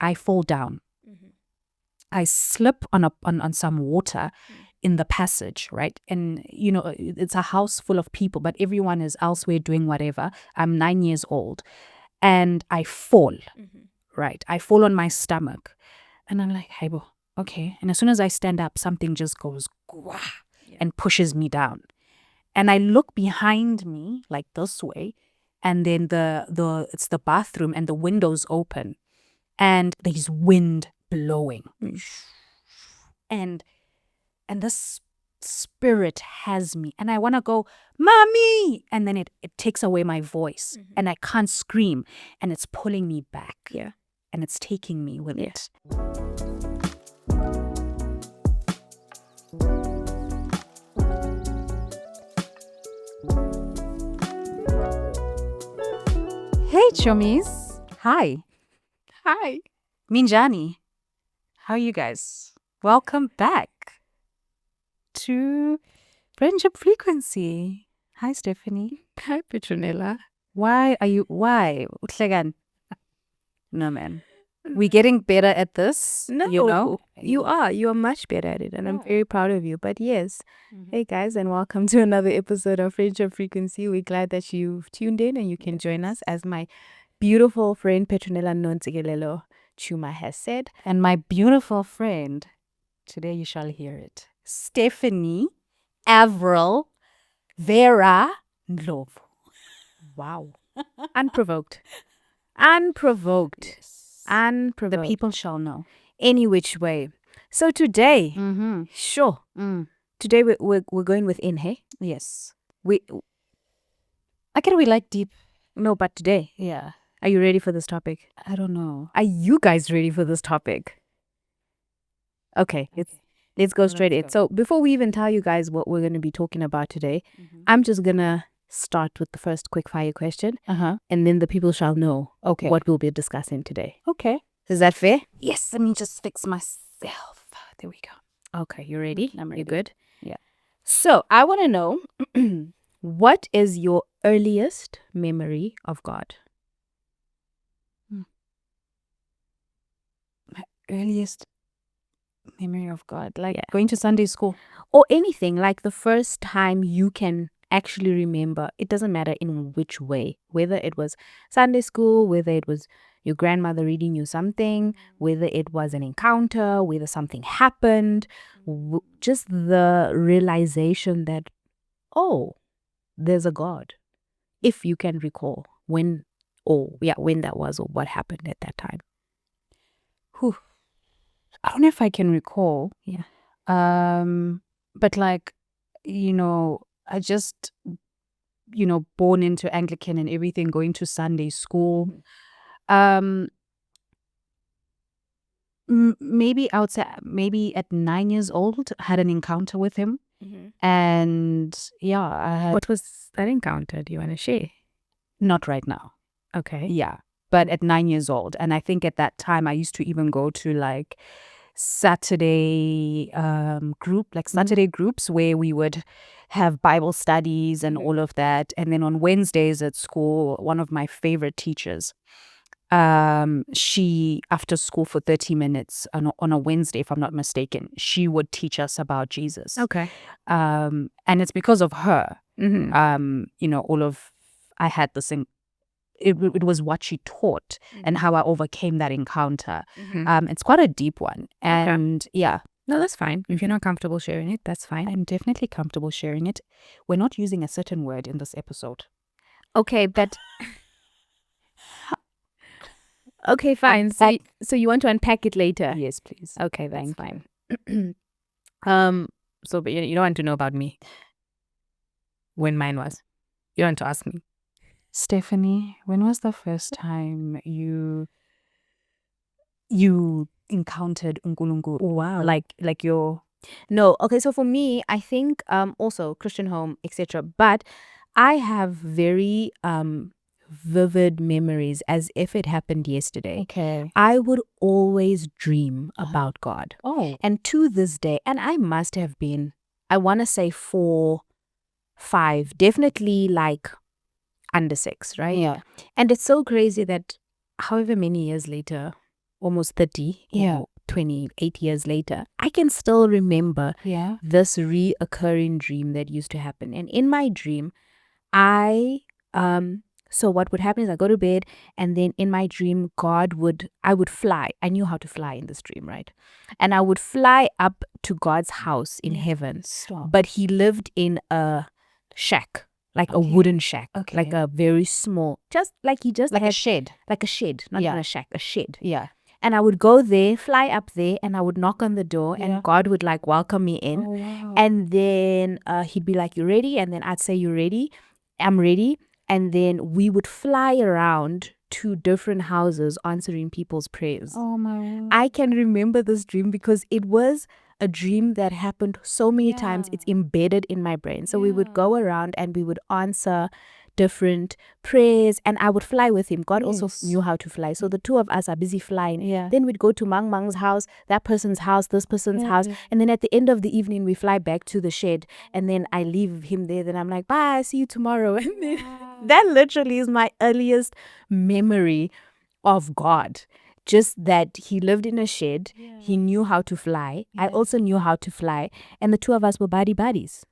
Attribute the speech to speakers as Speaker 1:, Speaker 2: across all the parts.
Speaker 1: I fall down. I slip on some water in the passage, right? And, it's a house full of people, but everyone is elsewhere doing whatever. I'm 9 years old and I fall, right? I fall on my stomach and I'm like, hey, bo, okay. And as soon as I stand up, something just goes and pushes me down. And I look behind me like this way, and then it's the bathroom and the windows open and there's wind blowing. And this spirit has me and I want to go, mommy, and then it takes away my voice and I can't scream and it's pulling me back and it's taking me with it. Hey Chommies. Hi Minjani, how are you guys? Welcome back to Friendship Frequency. Hi, Stephanie.
Speaker 2: Hi, Petronella.
Speaker 1: Why? Utlegan? No, man. We're getting better at this.
Speaker 2: No, you are. You are much better at it, and I'm very proud of you. But yes, hey guys, and welcome to another episode of Friendship Frequency. We're glad that you've tuned in and you can join us, as my beautiful friend Petronella Nontigelelo Chuma has said.
Speaker 1: And my beautiful friend, today you shall hear it, Stephanie Avril Vera Ndlovu.
Speaker 2: Wow. Unprovoked. Yes. Unprovoked.
Speaker 1: The people shall know.
Speaker 2: Any which way. So today, today we're going within, hey?
Speaker 1: Yes.
Speaker 2: We
Speaker 1: like deep.
Speaker 2: No, but today.
Speaker 1: Yeah.
Speaker 2: Are you ready for this topic?
Speaker 1: I don't know.
Speaker 2: Are you guys ready for this topic? Okay. Let's go straight in. So before we even tell you guys what we're going to be talking about today, I'm just going to start with the first quick fire question. And then the people shall know what we'll be discussing today.
Speaker 1: Okay.
Speaker 2: Is that fair?
Speaker 1: Yes. Let me just fix myself. There we go.
Speaker 2: Okay. You ready?
Speaker 1: I'm ready.
Speaker 2: You good?
Speaker 1: Yeah.
Speaker 2: So I want to know, what is your earliest memory of God?
Speaker 1: My earliest memory of God, like going to Sunday school,
Speaker 2: or anything, like the first time you can actually remember. It doesn't matter in which way, whether it was Sunday school, whether it was your grandmother reading you something, whether it was an encounter, whether something happened, just the realization that, oh, there's a God, if you can recall when that was or what happened at that time.
Speaker 1: I don't know if I can recall.
Speaker 2: Yeah.
Speaker 1: But like, I just, born into Anglican and everything, going to Sunday school. Maybe I would say maybe at 9 years old, I had an encounter with him. And I had...
Speaker 2: What was that encounter? Do you want to share?
Speaker 1: Not right now.
Speaker 2: Okay.
Speaker 1: Yeah. But at 9 years old. And I think at that time I used to even go to like Saturday Saturday groups where we would have Bible studies and all of that. And then on Wednesdays at school, one of my favorite teachers, she, after school for 30 minutes on a Wednesday, if I'm not mistaken, she would teach us about Jesus.
Speaker 2: Okay.
Speaker 1: And it's because of her, I had this thing. It was what she taught and how I overcame that encounter. It's quite a deep one. And
Speaker 2: no, that's fine. If you're not comfortable sharing it, that's fine.
Speaker 1: I'm definitely comfortable sharing it. We're not using a certain word in this episode.
Speaker 2: Okay, but okay, fine. So you want to unpack it later?
Speaker 1: Yes, please.
Speaker 2: Okay, that's fine. So but you don't want to know about me when mine was. You want to ask me.
Speaker 1: Stephanie, when was the first time you encountered Unkulunkulu?
Speaker 2: Wow.
Speaker 1: Like your...
Speaker 2: No, okay, so for me, I think also Christian home, etc. But I have very vivid memories as if it happened yesterday.
Speaker 1: Okay.
Speaker 2: I would always dream about God.
Speaker 1: Oh.
Speaker 2: And to this day, and I must have been, I want to say 4, 5, definitely like under 6, right?
Speaker 1: Yeah.
Speaker 2: And it's so crazy that however many years later, almost 30
Speaker 1: Yeah.
Speaker 2: or 28 years later, I can still remember
Speaker 1: Yeah.
Speaker 2: this reoccurring dream that used to happen. And in my dream, so what would happen is I go to bed, and then in my dream, I would fly. I knew how to fly in this dream, right? And I would fly up to God's house in heaven.
Speaker 1: Stop.
Speaker 2: But he lived in a shack, like a
Speaker 1: Okay.
Speaker 2: wooden shack,
Speaker 1: Okay.
Speaker 2: like a very small, just like he just
Speaker 1: Like
Speaker 2: had
Speaker 1: a shed.
Speaker 2: like a shed, not
Speaker 1: Yeah.
Speaker 2: even a shack, a shed.
Speaker 1: Yeah.
Speaker 2: And I would go there, fly up there, and I would knock on the door,
Speaker 1: Yeah.
Speaker 2: and God would like welcome me in.
Speaker 1: Oh, wow.
Speaker 2: And then he'd be like, "You ready?" And then I'd say, "You ready?" "I'm ready." And then we would fly around to different houses answering people's prayers.
Speaker 1: Oh my.
Speaker 2: I can remember this dream because it was a dream that happened so many times.
Speaker 1: Yeah.
Speaker 2: It's embedded in my brain. So we would
Speaker 1: Yeah.
Speaker 2: go around and we would answer different prayers, and I would fly with him. God also
Speaker 1: Yes.
Speaker 2: knew how to fly. So the two of us are busy flying.
Speaker 1: Yeah.
Speaker 2: Then we'd go to Mang Mang's house, that person's house, this person's
Speaker 1: Yeah.
Speaker 2: house. And then at the end of the evening, we fly back to the shed, and then I leave him there. Then I'm like, bye, see you tomorrow. And then that literally is my earliest memory of God. Just that he lived in a shed.
Speaker 1: Yeah.
Speaker 2: He knew how to fly. I
Speaker 1: Yeah.
Speaker 2: also knew how to fly. And the two of us were buddies.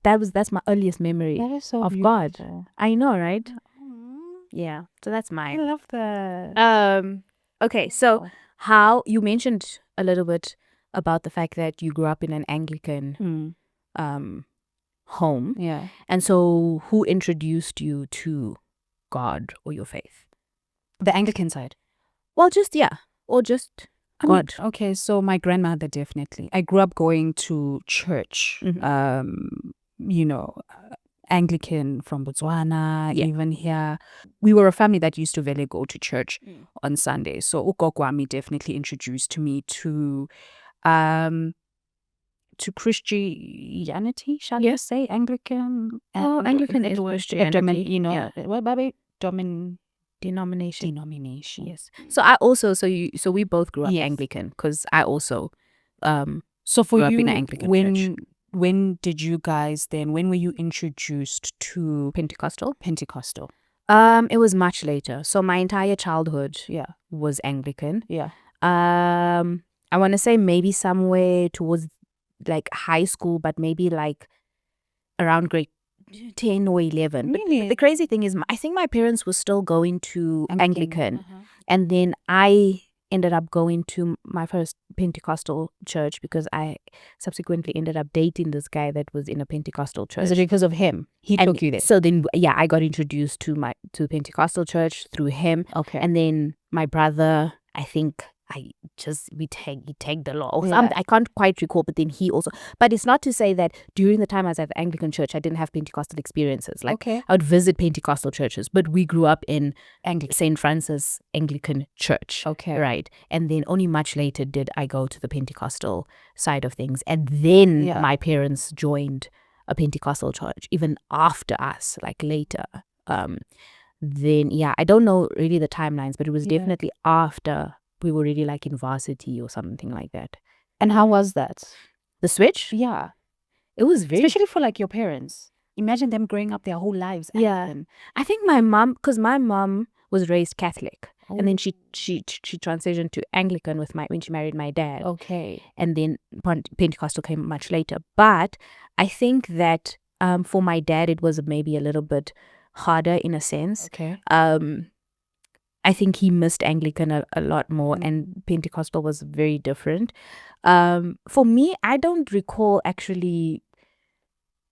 Speaker 2: That's my earliest memory
Speaker 1: That is so
Speaker 2: of
Speaker 1: beautiful.
Speaker 2: God. I know, right?
Speaker 1: Aw.
Speaker 2: Yeah. So that's
Speaker 1: I
Speaker 2: mine.
Speaker 1: love that.
Speaker 2: Okay, so how you mentioned a little bit about the fact that you grew up in an Anglican home.
Speaker 1: Yeah.
Speaker 2: And so who introduced you to God or your faith?
Speaker 1: The Anglican side.
Speaker 2: Well, just
Speaker 1: I mean,
Speaker 2: God.
Speaker 1: okay, so my grandmother definitely. I grew up going to church. You know, Anglican from Botswana,
Speaker 2: Yeah.
Speaker 1: even here. We were a family that used to really go to church on Sunday. So Ugokwami definitely introduced me to Christianity, shall I say? Anglican.
Speaker 2: Anglican is Christianity.
Speaker 1: You know,
Speaker 2: Yeah.
Speaker 1: what about
Speaker 2: Denomination.
Speaker 1: denomination?
Speaker 2: Yes. So I also so we both grew up
Speaker 1: Yes.
Speaker 2: Anglican because I also
Speaker 1: So for
Speaker 2: grew up
Speaker 1: you,
Speaker 2: in an Anglican church.
Speaker 1: when did you guys then? When were you introduced to
Speaker 2: Pentecostal.
Speaker 1: Pentecostal?
Speaker 2: It was much later. So my entire childhood
Speaker 1: Yeah,
Speaker 2: was Anglican.
Speaker 1: yeah.
Speaker 2: I want to say maybe somewhere towards like high school, but maybe like around grade 10 or 11.
Speaker 1: Really?
Speaker 2: But the crazy thing is, I think my parents were still going to Anglican.
Speaker 1: Uh-huh.
Speaker 2: And then I ended up going to my first Pentecostal church because I subsequently ended up dating this guy that was in a Pentecostal church.
Speaker 1: Was it because of him? He
Speaker 2: And
Speaker 1: took you there.
Speaker 2: So then, yeah, I got introduced to Pentecostal church through him.
Speaker 1: Okay.
Speaker 2: And then my brother, I think he tagged along or
Speaker 1: Yeah.
Speaker 2: something. I can't quite recall, but then he also, but it's not to say that during the time I was at the Anglican church, I didn't have Pentecostal experiences. Like
Speaker 1: Okay.
Speaker 2: I would visit Pentecostal churches, but we grew up in
Speaker 1: Anglican.
Speaker 2: St. Francis Anglican Church.
Speaker 1: Okay.
Speaker 2: Right. And then only much later did I go to the Pentecostal side of things. And then
Speaker 1: Yeah.
Speaker 2: my parents joined a Pentecostal church, even after us, like later. Then, yeah, I don't know really the timelines, but it was
Speaker 1: Yeah.
Speaker 2: definitely after we were really like in varsity or something like that.
Speaker 1: And how was that?
Speaker 2: The switch?
Speaker 1: Yeah.
Speaker 2: It was very...
Speaker 1: Especially for like your parents. Imagine them growing up their whole lives.
Speaker 2: Yeah.
Speaker 1: Anglican.
Speaker 2: I think my mom, because my mom was raised Catholic. And then she transitioned to Anglican when she married my dad.
Speaker 1: Okay.
Speaker 2: And then Pentecostal came much later. But I think that for my dad, it was maybe a little bit harder in a sense.
Speaker 1: Okay.
Speaker 2: I think he missed Anglican a lot more, and Pentecostal was very different. For me, I don't recall actually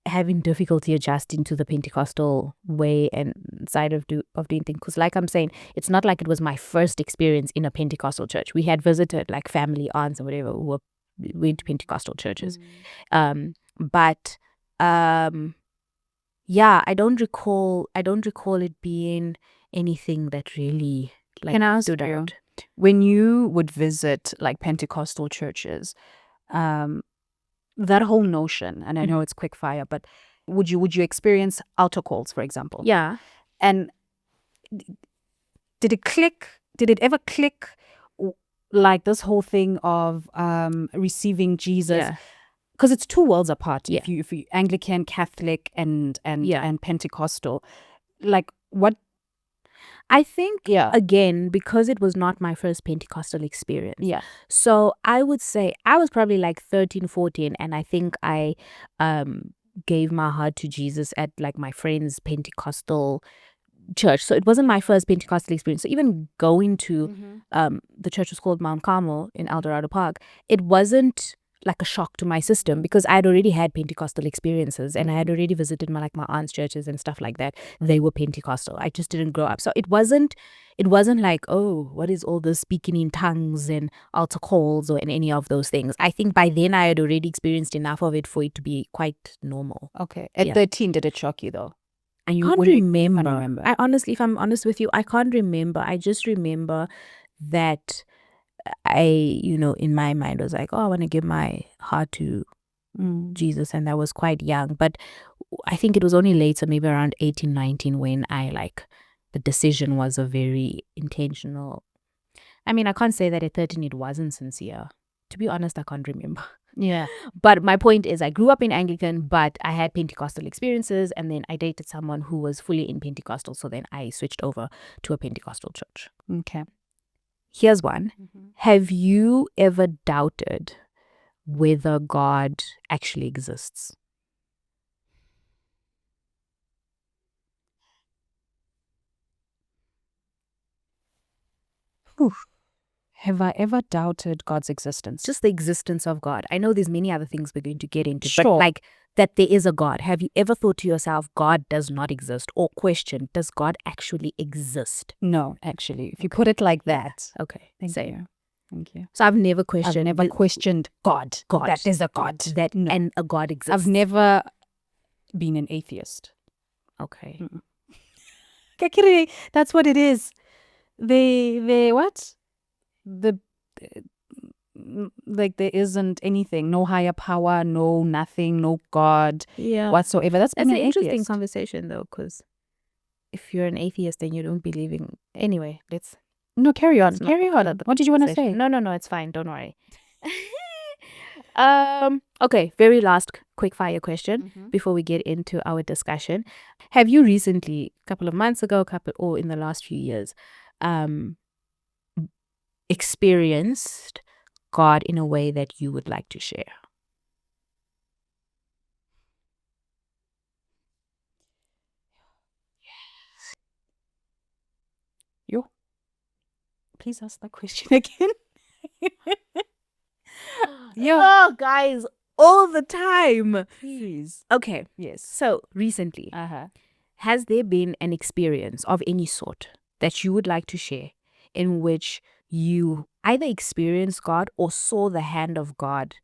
Speaker 2: having difficulty adjusting to the Pentecostal way and side of doing things, because like I'm saying, it's not like it was my first experience in a Pentecostal church. We had visited like family aunts and whatever who went to Pentecostal churches. But yeah, I don't recall it being anything that really like
Speaker 1: Can I ask
Speaker 2: stood
Speaker 1: you,
Speaker 2: out.
Speaker 1: when you would visit like Pentecostal churches, that whole notion, and I know it's quick fire, but would you experience altar calls, for example?
Speaker 2: Yeah.
Speaker 1: And did it ever click, like this whole thing of receiving Jesus?
Speaker 2: Yeah.
Speaker 1: Because it's two worlds apart.
Speaker 2: Yeah.
Speaker 1: If you Anglican, Catholic, and
Speaker 2: Yeah.
Speaker 1: Pentecostal, like what?
Speaker 2: I think,
Speaker 1: Yeah.
Speaker 2: again, because it was not my first Pentecostal experience.
Speaker 1: Yeah.
Speaker 2: So I would say I was probably like 13, 14, and I think I gave my heart to Jesus at like my friend's Pentecostal church. So it wasn't my first Pentecostal experience. So even going to the church was called Mount Carmel in El Dorado Park, it wasn't like a shock to my system because I had already had Pentecostal experiences and I had already visited my aunt's churches and stuff like that. They were Pentecostal. I just didn't grow up. So it wasn't like, oh, what is all this speaking in tongues and altar calls or any of those things. I think by then I had already experienced enough of it for it to be quite normal.
Speaker 1: Okay. At 13, did it shock you though? And you
Speaker 2: Can't
Speaker 1: can't
Speaker 2: remember.
Speaker 1: remember.
Speaker 2: I honestly, if I'm honest with you, I can't remember. I just remember that in my mind was like, oh, I want to give my heart to Jesus, and I was quite young. But I think it was only later, maybe around 18, 19, when the decision was a very intentional. I mean, I can't say that at 13 it wasn't sincere. To be honest, I can't remember.
Speaker 1: Yeah.
Speaker 2: But my point is, I grew up in Anglican, but I had Pentecostal experiences, and then I dated someone who was fully in Pentecostal. So then I switched over to a Pentecostal church.
Speaker 1: Okay.
Speaker 2: Here's one. Have you ever doubted whether God actually exists?
Speaker 1: Have I ever doubted God's existence?
Speaker 2: Just the existence of God. I know there's many other things we're going to get into,
Speaker 1: Sure.
Speaker 2: but like that there is a God. Have you ever thought to yourself, God does not exist? Or question, does God actually exist?
Speaker 1: No, actually. If you put it like that.
Speaker 2: Okay.
Speaker 1: Thank
Speaker 2: Same.
Speaker 1: you. Thank you.
Speaker 2: So I've never questioned.
Speaker 1: I've never questioned God.
Speaker 2: God.
Speaker 1: That there's a God.
Speaker 2: That
Speaker 1: No.
Speaker 2: and a God exists.
Speaker 1: I've never been an atheist.
Speaker 2: Okay.
Speaker 1: Kakiri, that's what it is. They what? Like there isn't anything, no higher power, no nothing, no God whatsoever. That's
Speaker 2: That's
Speaker 1: being
Speaker 2: an
Speaker 1: an
Speaker 2: interesting
Speaker 1: atheist.
Speaker 2: conversation though, because if you're an atheist and you don't believe in anyway, let's
Speaker 1: No, carry on.
Speaker 2: It's not
Speaker 1: Carry on.
Speaker 2: part of the
Speaker 1: What did you want to
Speaker 2: conversation.
Speaker 1: say?
Speaker 2: No, it's fine. Don't worry. Okay, very last quick fire question before we get into our discussion. Have you recently, a couple of months ago, or in the last few years, experienced God in a way that you would like to share?
Speaker 1: Yo, please ask that question again.
Speaker 2: Oh, guys, all the time.
Speaker 1: Please.
Speaker 2: Okay,
Speaker 1: Yes.
Speaker 2: so recently, has there been an experience of any sort that you would like to share in which you either experienced God or saw the hand of God,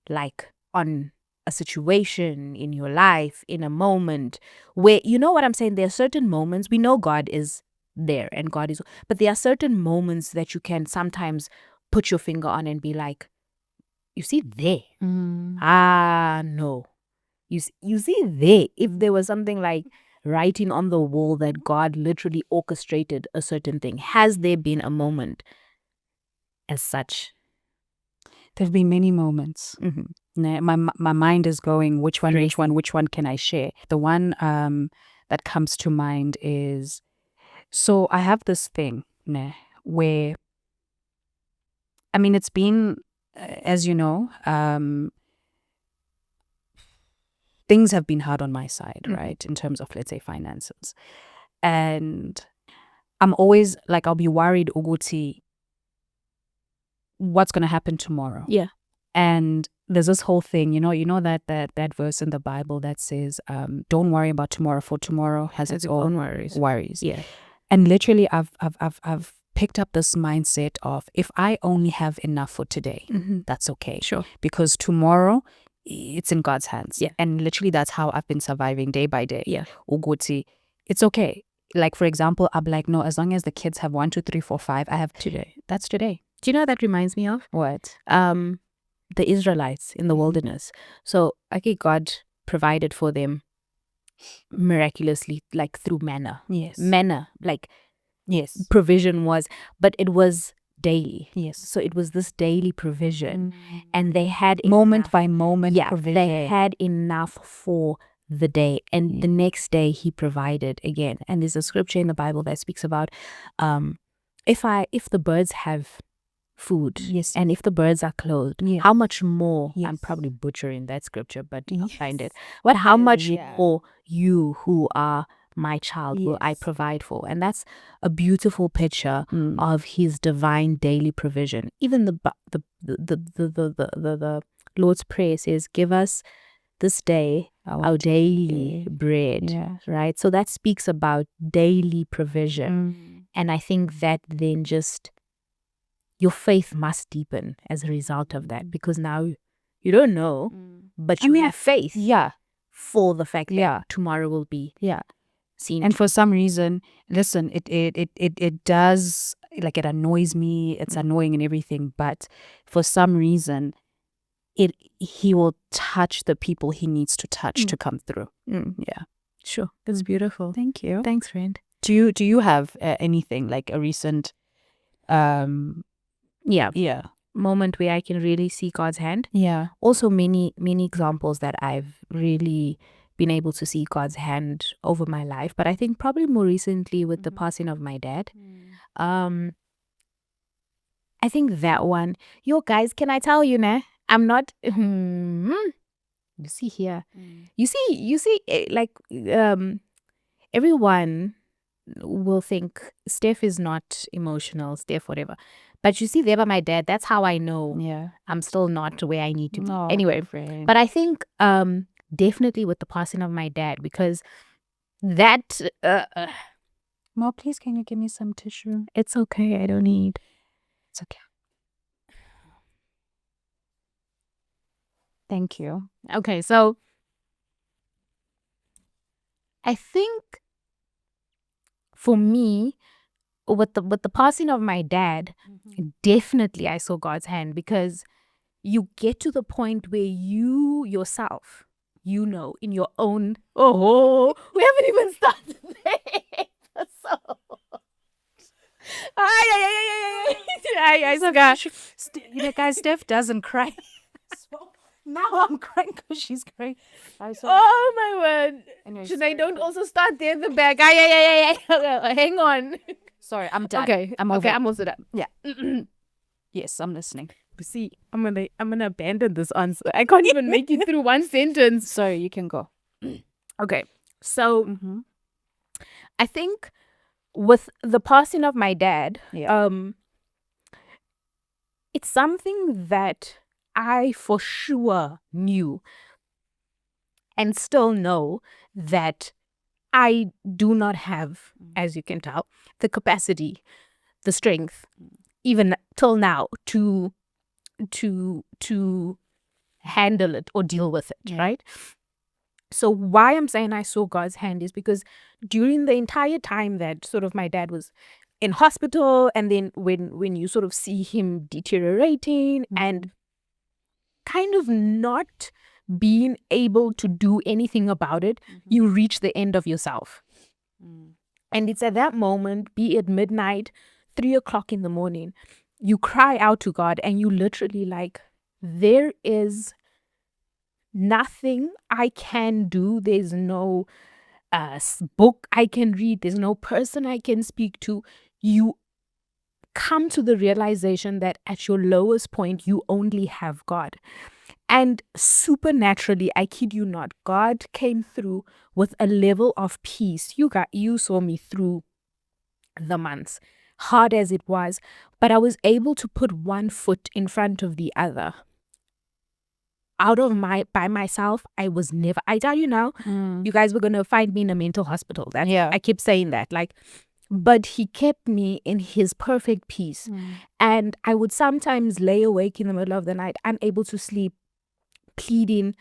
Speaker 2: like on a situation in your life, in a moment where, you know what I'm saying? There are certain moments, we know God is there and God is, but there are certain moments that you can sometimes put your finger on and be like, you see there. No. You see there, if there was something like writing on the wall that God literally orchestrated a certain thing, has there been a moment as such?
Speaker 1: There have been many moments. My mind is going, which one can I share? The one that comes to mind is, so I have this thing where, I mean, it's been, as you know, things have been hard on my side, right? In terms of, let's say, finances. And I'm always like, I'll be worried, Uguti, what's going to happen tomorrow?
Speaker 2: Yeah.
Speaker 1: And there's this whole thing, you know that verse in the Bible that says, don't worry about tomorrow, for tomorrow has its own worries.
Speaker 2: Yeah.
Speaker 1: And literally I've picked up this mindset of, if I only have enough for today, that's okay.
Speaker 2: Sure.
Speaker 1: Because tomorrow, it's in God's hands.
Speaker 2: Yeah.
Speaker 1: And literally that's how I've been surviving day by day.
Speaker 2: Yeah.
Speaker 1: Uguti, it's okay. Like, for example, I'm like, no, as long as the kids have 1, 2, 3, 4, 5, I have today. That's today.
Speaker 2: Do you know what that reminds me of?
Speaker 1: What?
Speaker 2: The Israelites in the wilderness. So okay, God provided for them miraculously, like through manna.
Speaker 1: Yes.
Speaker 2: Manna, like
Speaker 1: Yes.
Speaker 2: provision was, but it was daily.
Speaker 1: Yes.
Speaker 2: So it was this daily provision, and they had
Speaker 1: Moment
Speaker 2: enough,
Speaker 1: by moment
Speaker 2: yeah,
Speaker 1: provision.
Speaker 2: they had enough for the day, and the next day he provided again. And there's a scripture in the Bible that speaks about if the birds have food,
Speaker 1: Yes.
Speaker 2: and if the birds are clothed,
Speaker 1: Yeah.
Speaker 2: how much more,
Speaker 1: Yes.
Speaker 2: I'm probably butchering that scripture, but I'll
Speaker 1: Yes.
Speaker 2: find it. But how much
Speaker 1: Yeah.
Speaker 2: more you who are my child will I
Speaker 1: Yes.
Speaker 2: provide for? And that's a beautiful picture
Speaker 1: Mm.
Speaker 2: of his divine daily provision. Even the Lord's Prayer says, give us this day our daily bread,
Speaker 1: Yeah.
Speaker 2: right? So that speaks about daily provision.
Speaker 1: Mm.
Speaker 2: And I think that then just your faith must deepen as a result of that, because now you don't know, but you have faith
Speaker 1: Yeah.
Speaker 2: for the fact that
Speaker 1: Yeah.
Speaker 2: tomorrow will be
Speaker 1: Yeah.
Speaker 2: seen.
Speaker 1: And for some reason, listen, it does, like, it annoys me. It's annoying and everything, but for some reason, he will touch the people he needs to touch to come through. Yeah.
Speaker 2: Sure, that's beautiful.
Speaker 1: Thank you.
Speaker 2: Thanks, friend.
Speaker 1: Do you have anything like a recent
Speaker 2: Yeah, moment where I can really see God's hand?
Speaker 1: Yeah.
Speaker 2: Also, many examples that I've really been able to see God's hand over my life, but I think probably more recently with the passing of my dad. I think that one, yo guys, can I tell you, nah? I'm not you see here. You see like everyone will think Steph is not emotional, Steph whatever. But you see there by my dad, that's how I know
Speaker 1: Yeah.
Speaker 2: I'm still not where I need to be.
Speaker 1: No,
Speaker 2: Anyway,
Speaker 1: friend.
Speaker 2: but I think definitely with the passing of my dad, because that
Speaker 1: Mo, please, can you give me some tissue?
Speaker 2: it's okay, I don't need.
Speaker 1: It's okay. Thank you.
Speaker 2: Okay, so I think for me, with the passing of my dad, definitely I saw God's hand, because you get to the point where you yourself, you know, in your own, we haven't even started there. So
Speaker 1: You know, guys, Steph doesn't cry. So now I'm crying because she's crying.
Speaker 2: Oh my word.
Speaker 1: Anyway,
Speaker 2: Should I don't also start there in the back? Hang on.
Speaker 1: Sorry, I'm done.
Speaker 2: Okay.
Speaker 1: I'm over.
Speaker 2: I'm also done.
Speaker 1: Yeah. Yes, I'm listening.
Speaker 2: See, I'm gonna abandon this answer. I can't even make it through one sentence.
Speaker 1: Sorry, you can go.
Speaker 2: Okay. So I think with the passing of my dad, it's something that I for sure knew and still know that I do not have, as you can tell, the capacity, the strength, even till now, to handle it or deal with it, right? So why I'm saying I saw God's hand is because during the entire time that sort of my dad was in hospital, and then when you sort of see him deteriorating and kind of not being able to do anything about it, you reach the end of yourself. And it's at that moment, be it midnight, 3:00 in the morning, you cry out to God, and you literally like, there is nothing I can do. There's no book I can read. There's no person I can speak to. You come to the realization that at your lowest point, you only have God. And supernaturally, I kid you not, God came through with a level of peace. You saw me through the months, hard as it was, but I was able to put one foot in front of the other. By myself, I was never, I tell you now, you guys were going to find me in a mental hospital. I keep saying that, like, but he kept me in his perfect peace. And I would sometimes lay awake in the middle of the night, unable to sleep, pleading,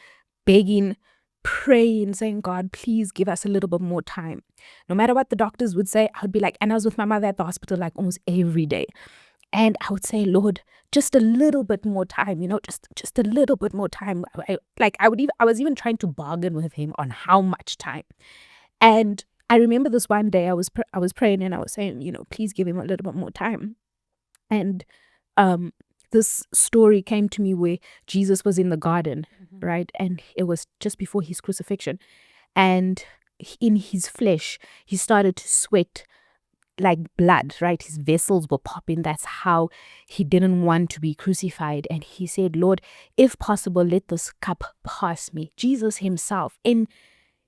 Speaker 2: begging, praying, saying, God, please give us a little bit more time. No matter what the doctors would say, I would be like, and I was with my mother at the hospital like almost every day. And I would say, Lord, just a little bit more time, just a little bit more time. I was even trying to bargain with him on how much time. And I remember this one day I was praying, and I was saying, please give him a little bit more time. And this story came to me where Jesus was in the garden, right? And it was just before his crucifixion. and in his flesh, he started to sweat like blood, right? His vessels were popping. That's how he didn't want to be crucified. And he said, Lord, if possible, let this cup pass me. Jesus himself, in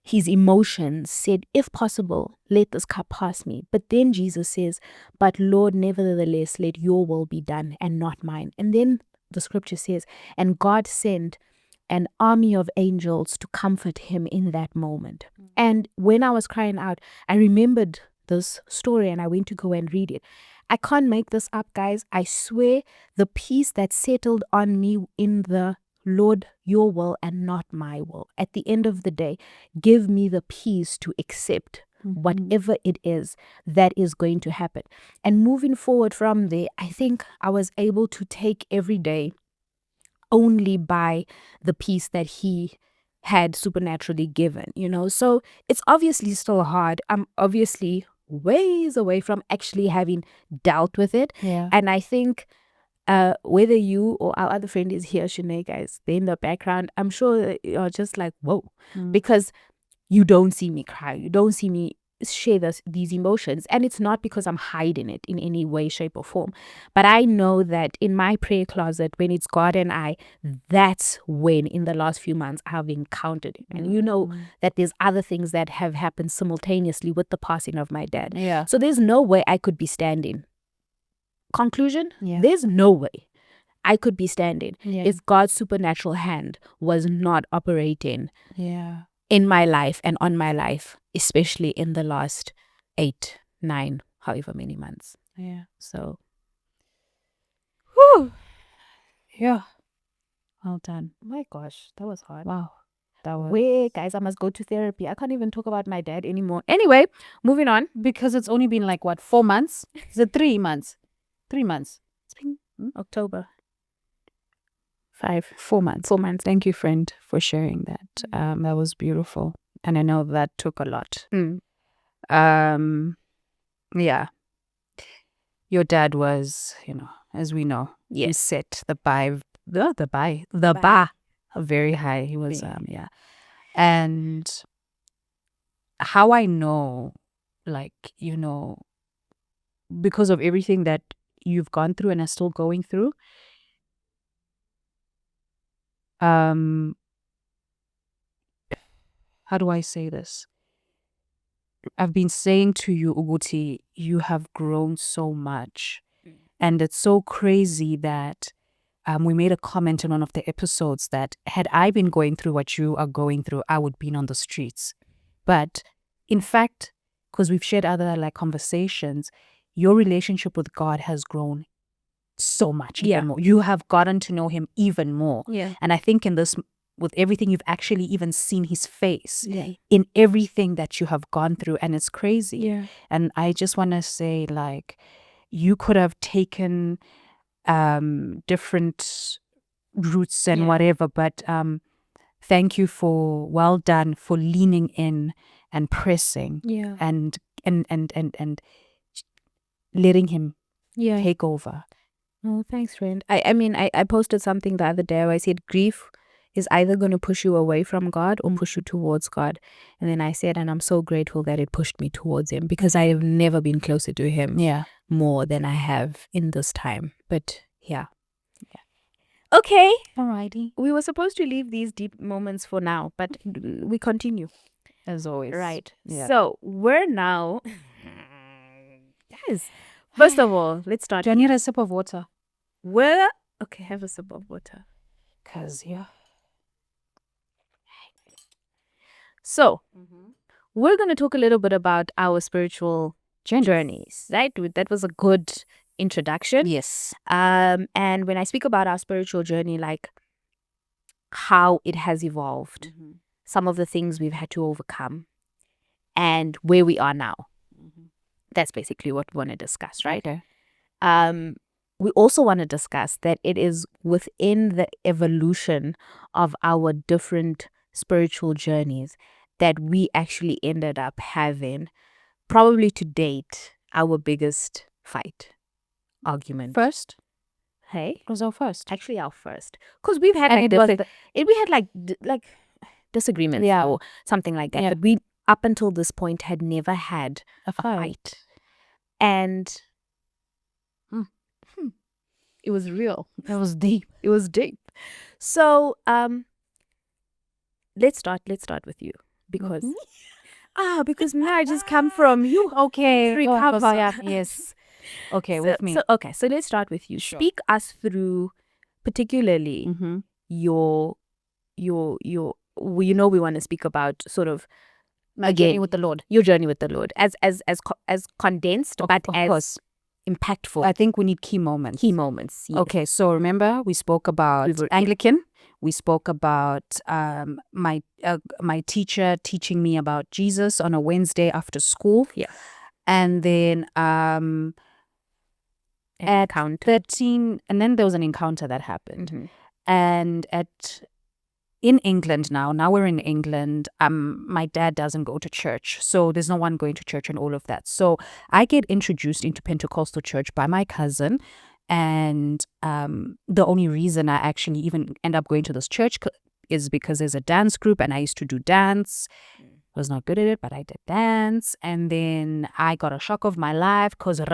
Speaker 2: his emotions, said, if possible, let this cup pass me. But then Jesus says, but Lord, nevertheless, let your will be done and not mine. And then the scripture says, and God sent an army of angels to comfort him in that moment. And when I was crying out, I remembered this story and I went to go and read it. I can't make this up, guys. I swear the peace that settled on me in the Lord, your will and not my will. At the end of the day, give me the peace to accept whatever it is that is going to happen. And moving forward from there, I think I was able to take every day only by the peace that he had supernaturally given, So it's obviously still hard. I'm obviously ways away from actually having dealt with it.
Speaker 1: Yeah.
Speaker 2: And I think whether you or our other friend is here, Shanae, guys, they're in the background, I'm sure you're just like, whoa, because you don't see me cry. You don't see me share these emotions. And it's not because I'm hiding it in any way, shape, or form. But I know that in my prayer closet, when it's God and I, that's when in the last few months I've encountered it. And you know that there's other things that have happened simultaneously with the passing of my dad.
Speaker 1: Yeah.
Speaker 2: So there's no way I could be standing. Conclusion?
Speaker 1: Yeah.
Speaker 2: There's no way I could be standing
Speaker 1: Yeah.
Speaker 2: if God's supernatural hand was not operating
Speaker 1: Yeah.
Speaker 2: in my life and on my life, especially in the last 8, 9, however many months.
Speaker 1: Yeah.
Speaker 2: So,
Speaker 1: Whew. Yeah. Well done.
Speaker 2: my gosh, that was hard.
Speaker 1: Wow. That was
Speaker 2: Wait, guys, I must go to therapy. I can't even talk about my dad anymore. Anyway, moving on.
Speaker 1: because it's only been like what, 4 months? Is it 3 months? 3 months.
Speaker 2: It's been October.
Speaker 1: 4 months.
Speaker 2: 4 months.
Speaker 1: Thank you, friend, for sharing that. That was beautiful, and I know that took a lot. Yeah. Your dad was, as we know, he
Speaker 2: Yes.
Speaker 1: set the bar very high. He was, yeah. And how I know, like, because of everything that you've gone through and are still going through, how do I say this? I've been saying to you, Uguti, you have grown so much. And it's so crazy that we made a comment in one of the episodes that had I been going through what you are going through, I would be on the streets. But in fact, because we've shared other like conversations, your relationship with God has grown so much even more. You have gotten to know him even more.
Speaker 2: Yeah.
Speaker 1: And I think in this, with everything, you've actually even seen his face
Speaker 2: Yeah.
Speaker 1: in everything that you have gone through. And it's crazy.
Speaker 2: Yeah.
Speaker 1: And I just want to say, like, you could have taken different routes and whatever, but thank you well done for leaning in and pressing and letting him take over.
Speaker 2: Oh, thanks, friend. I mean, I posted something the other day where I said grief is either going to push you away from God or push you towards God. And then I said, and I'm so grateful that it pushed me towards him because I have never been closer to him more than I have in this time. But yeah. Okay.
Speaker 1: Alrighty.
Speaker 2: We were supposed to leave these deep moments for now, but we continue.
Speaker 1: As always.
Speaker 2: Right.
Speaker 1: Yeah.
Speaker 2: So we're now... Guys, first of all, let's start.
Speaker 1: Do I need a sip of water?
Speaker 2: Okay, have a sip of water.
Speaker 1: Because,
Speaker 2: So, we're going to talk a little bit about our spiritual journeys, right? That was a good introduction.
Speaker 1: Yes.
Speaker 2: And when I speak about our spiritual journey, like how it has evolved, some of the things we've had to overcome, and where we are now. That's basically what we want to discuss, right?
Speaker 1: Okay.
Speaker 2: We also want to discuss that it is within the evolution of our different spiritual journeys that we actually ended up having, probably to date, our biggest argument.
Speaker 1: First?
Speaker 2: Hey?
Speaker 1: It was our first.
Speaker 2: Actually, our first. Because we've had
Speaker 1: And
Speaker 2: like
Speaker 1: it was
Speaker 2: different... we had like disagreements or something like that. But we, up until this point, had never had a fight. And it was real.
Speaker 1: It was deep.
Speaker 2: It was deep. So let's start with you, because because marriages come from you.
Speaker 1: Okay.
Speaker 2: Recover.
Speaker 1: Yes. Okay,
Speaker 2: So,
Speaker 1: with me.
Speaker 2: so let's start with you.
Speaker 1: Sure.
Speaker 2: Speak us through, particularly your we want to speak about sort of
Speaker 1: My journey with the Lord.
Speaker 2: Your journey with the Lord, as condensed, but
Speaker 1: of
Speaker 2: as
Speaker 1: course.
Speaker 2: impactful.
Speaker 1: I think we need key moments.
Speaker 2: Key moments. Yes.
Speaker 1: Okay, so remember we spoke about Anglican. We spoke about my teacher teaching me about Jesus on a Wednesday after school.
Speaker 2: Yeah.
Speaker 1: And then at 13, and then there was an encounter that happened. And in England now we're in England, my dad doesn't go to church, so there's no one going to church and all of that. So I get introduced into Pentecostal church by my cousin, and the only reason I actually even end up going to this church is because there's a dance group, and I used to do dance. I was not good at it, but I did dance. And then I got a shock of my life because so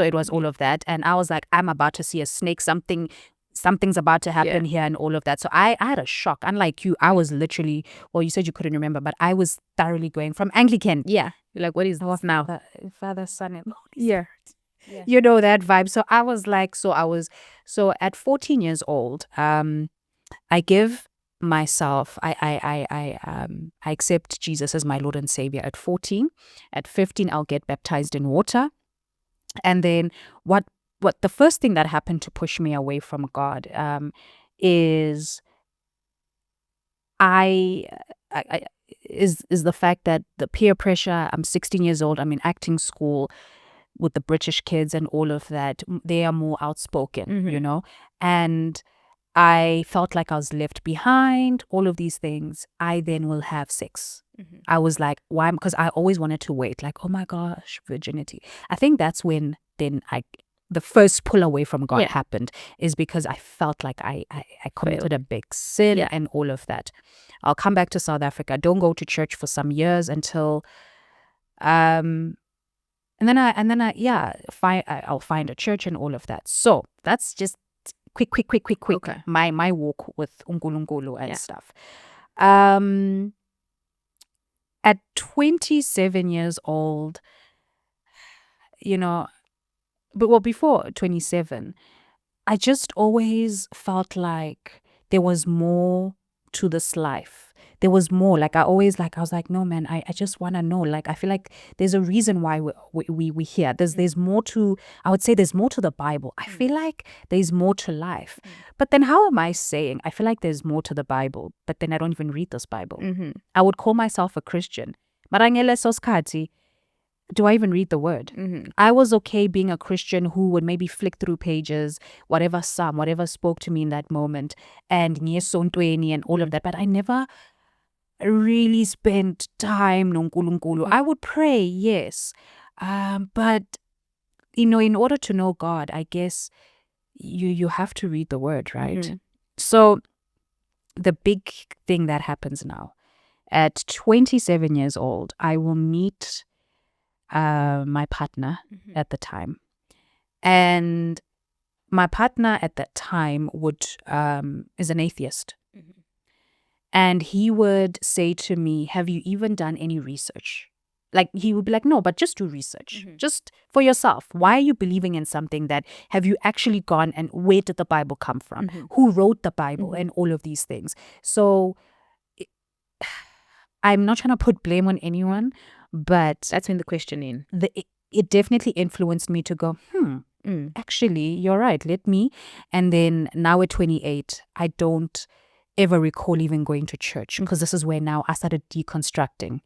Speaker 1: it was all of that. And I was like, I'm about to see a snake, something's about to happen here and all of that. So I had a shock. Unlike you, I was literally, well, you said you couldn't remember, but I was thoroughly going from Anglican.
Speaker 2: Yeah. You're like, what is this now?
Speaker 1: Father, Son, and Holy
Speaker 2: Spirit.
Speaker 1: Yeah. You know, that vibe. So I was like, so at 14 years old, I give myself, I accept Jesus as my Lord and Savior at 14. At 15, I'll get baptized in water. And then what the first thing that happened to push me away from God is is the fact that the peer pressure. I'm 16 years old. I'm in acting school with the British kids and all of that. They are more outspoken, you know, and I felt like I was left behind, all of these things. I then will have sex. I was like, why? Because I always wanted to wait, like, oh my gosh, virginity. I think that's when then the first pull away from God happened, is because I felt like I committed a big sin and all of that. I'll come back to South Africa. Don't go to church for some years until, and then I'll find a church and all of that. So that's just quick. Okay. My walk with uNkulunkulu and stuff. At 27 years old, you know, but before 27, I just always felt like there was more to this life. There was more. Like I was like, no man, I just want to know. Like I feel like there's a reason why we here. There's more to. I would say there's more to the Bible. I feel like there's more to life. But then how am I saying I feel like there's more to the Bible, but then I don't even read this Bible? I would call myself a Christian. Marangele soskati. Do I even read the word? I was okay being a Christian who would maybe flick through pages, whatever psalm, whatever spoke to me in that moment, and and all of that. But I never really spent time nonkulunkulu. I would pray, yes. But, you know, in order to know God, I guess you have to read the word, right? So the big thing that happens now, at 27 years old, I will meet my partner at the time, and my partner at that time is an atheist, and he would say to me, have you even done any research? Like he would be like, no, but just do research, just for yourself. Why are you believing in something that, have you actually gone and where did the Bible come from? Who wrote the Bible and all of these things? So I'm not trying to put blame on anyone, but
Speaker 2: that's when the questioning.
Speaker 1: It definitely influenced me to go, actually, you're right, let me. And then now at 28, I don't ever recall even going to church, because this is where now I started deconstructing.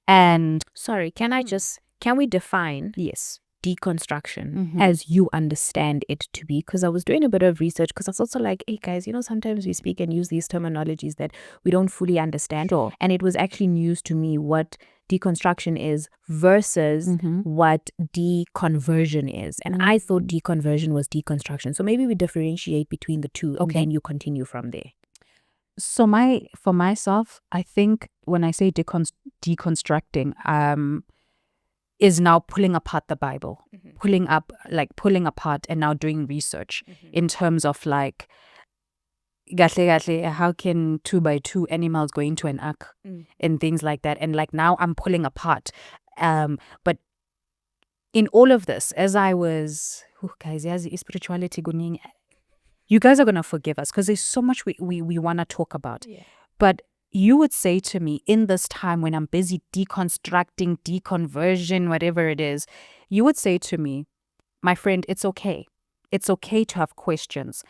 Speaker 1: And
Speaker 2: sorry, can we define deconstruction as you understand it to be? Because I was doing a bit of research, because I was also like, hey guys, you know, sometimes we speak and use these terminologies that we don't fully understand. And it was actually news to me what deconstruction is versus what deconversion is. And I thought deconversion was deconstruction. So maybe we differentiate between the two and then you continue from there.
Speaker 1: So for myself, I think when I say deconstructing, is now pulling apart the Bible, pulling apart and now doing research in terms of like, how can 2 by 2 animals go into an ark and things like that, and like now I'm pulling apart. But in all of this, as I was, guys, spirituality, you guys are gonna forgive us because there's so much we want to talk about. But you would say to me in this time when I'm busy deconstructing, deconversion, whatever it is, you would say to me, my friend, it's okay. It's okay to have questions,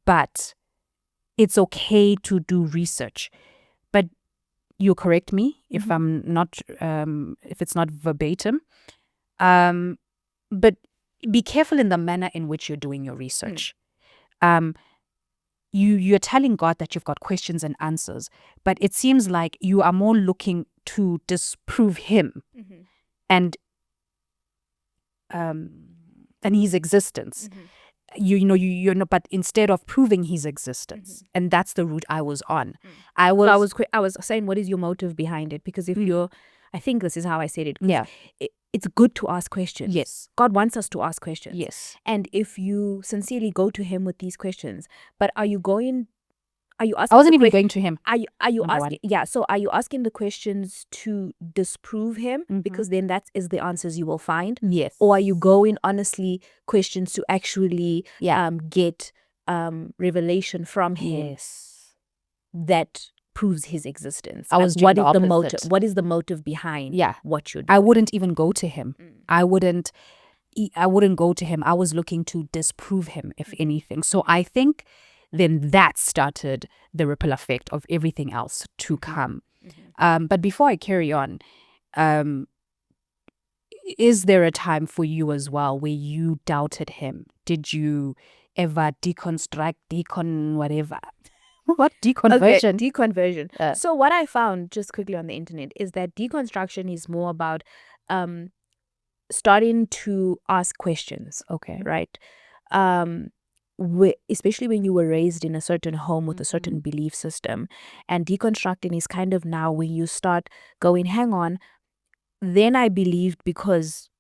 Speaker 1: but it's okay to do research. But you correct me if I'm not, if it's not verbatim. But be careful in the manner in which you're doing your research. You're telling God that you've got questions and answers, but it seems like you are more looking to disprove Him and His existence. You're not, but instead of proving His existence, and that's the route I was on.
Speaker 2: I was saying, what is your motive behind it? Because if you're, I think this is how I said it.
Speaker 1: Yeah.
Speaker 2: It's good to ask questions.
Speaker 1: Yes.
Speaker 2: God wants us to ask questions.
Speaker 1: Yes.
Speaker 2: And if you sincerely go to Him with these questions, but are you asking?
Speaker 1: I wasn't even going to Him.
Speaker 2: Are you
Speaker 1: Number
Speaker 2: asking?
Speaker 1: one.
Speaker 2: Yeah. So are you asking the questions to disprove Him? Because then that is the answers you will find.
Speaker 1: Yes.
Speaker 2: Or are you going honestly questions to actually get revelation from Him?
Speaker 1: Yes.
Speaker 2: That proves His existence.
Speaker 1: I was
Speaker 2: what
Speaker 1: doing
Speaker 2: is
Speaker 1: the
Speaker 2: the motive?
Speaker 1: opposite.
Speaker 2: What is the motive behind what you're doing?
Speaker 1: I wouldn't even go to Him. I wouldn't go to Him. I was looking to disprove Him, if anything. So I think then that started the ripple effect of everything else to come. But before I carry on, is there a time for you as well where you doubted Him? Did you ever deconstruct, whatever? What deconversion?
Speaker 2: Okay, deconversion. So what I found just quickly on the internet is that deconstruction is more about starting to ask questions.
Speaker 1: Okay.
Speaker 2: Right. Especially when you were raised in a certain home with a certain belief system, and deconstructing is kind of now when you start going, hang on, then I believed because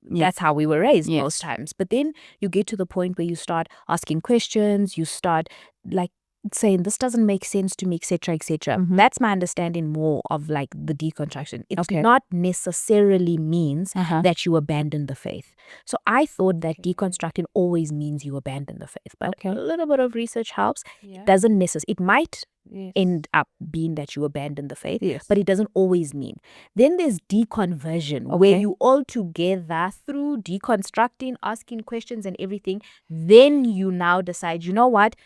Speaker 2: that's how we were raised most times. But then you get to the point where you start asking questions, you start like saying this doesn't make sense to me, etc., etc. That's my understanding more of like the deconstruction. It's not necessarily means that you abandon the faith. So I thought that deconstructing always means you abandon the faith, but a little bit of research helps. It doesn't necessarily. It might end up being that you abandon the faith, but it doesn't always mean. Then there's deconversion, where you all together through deconstructing, asking questions and everything, then you now decide, you know what?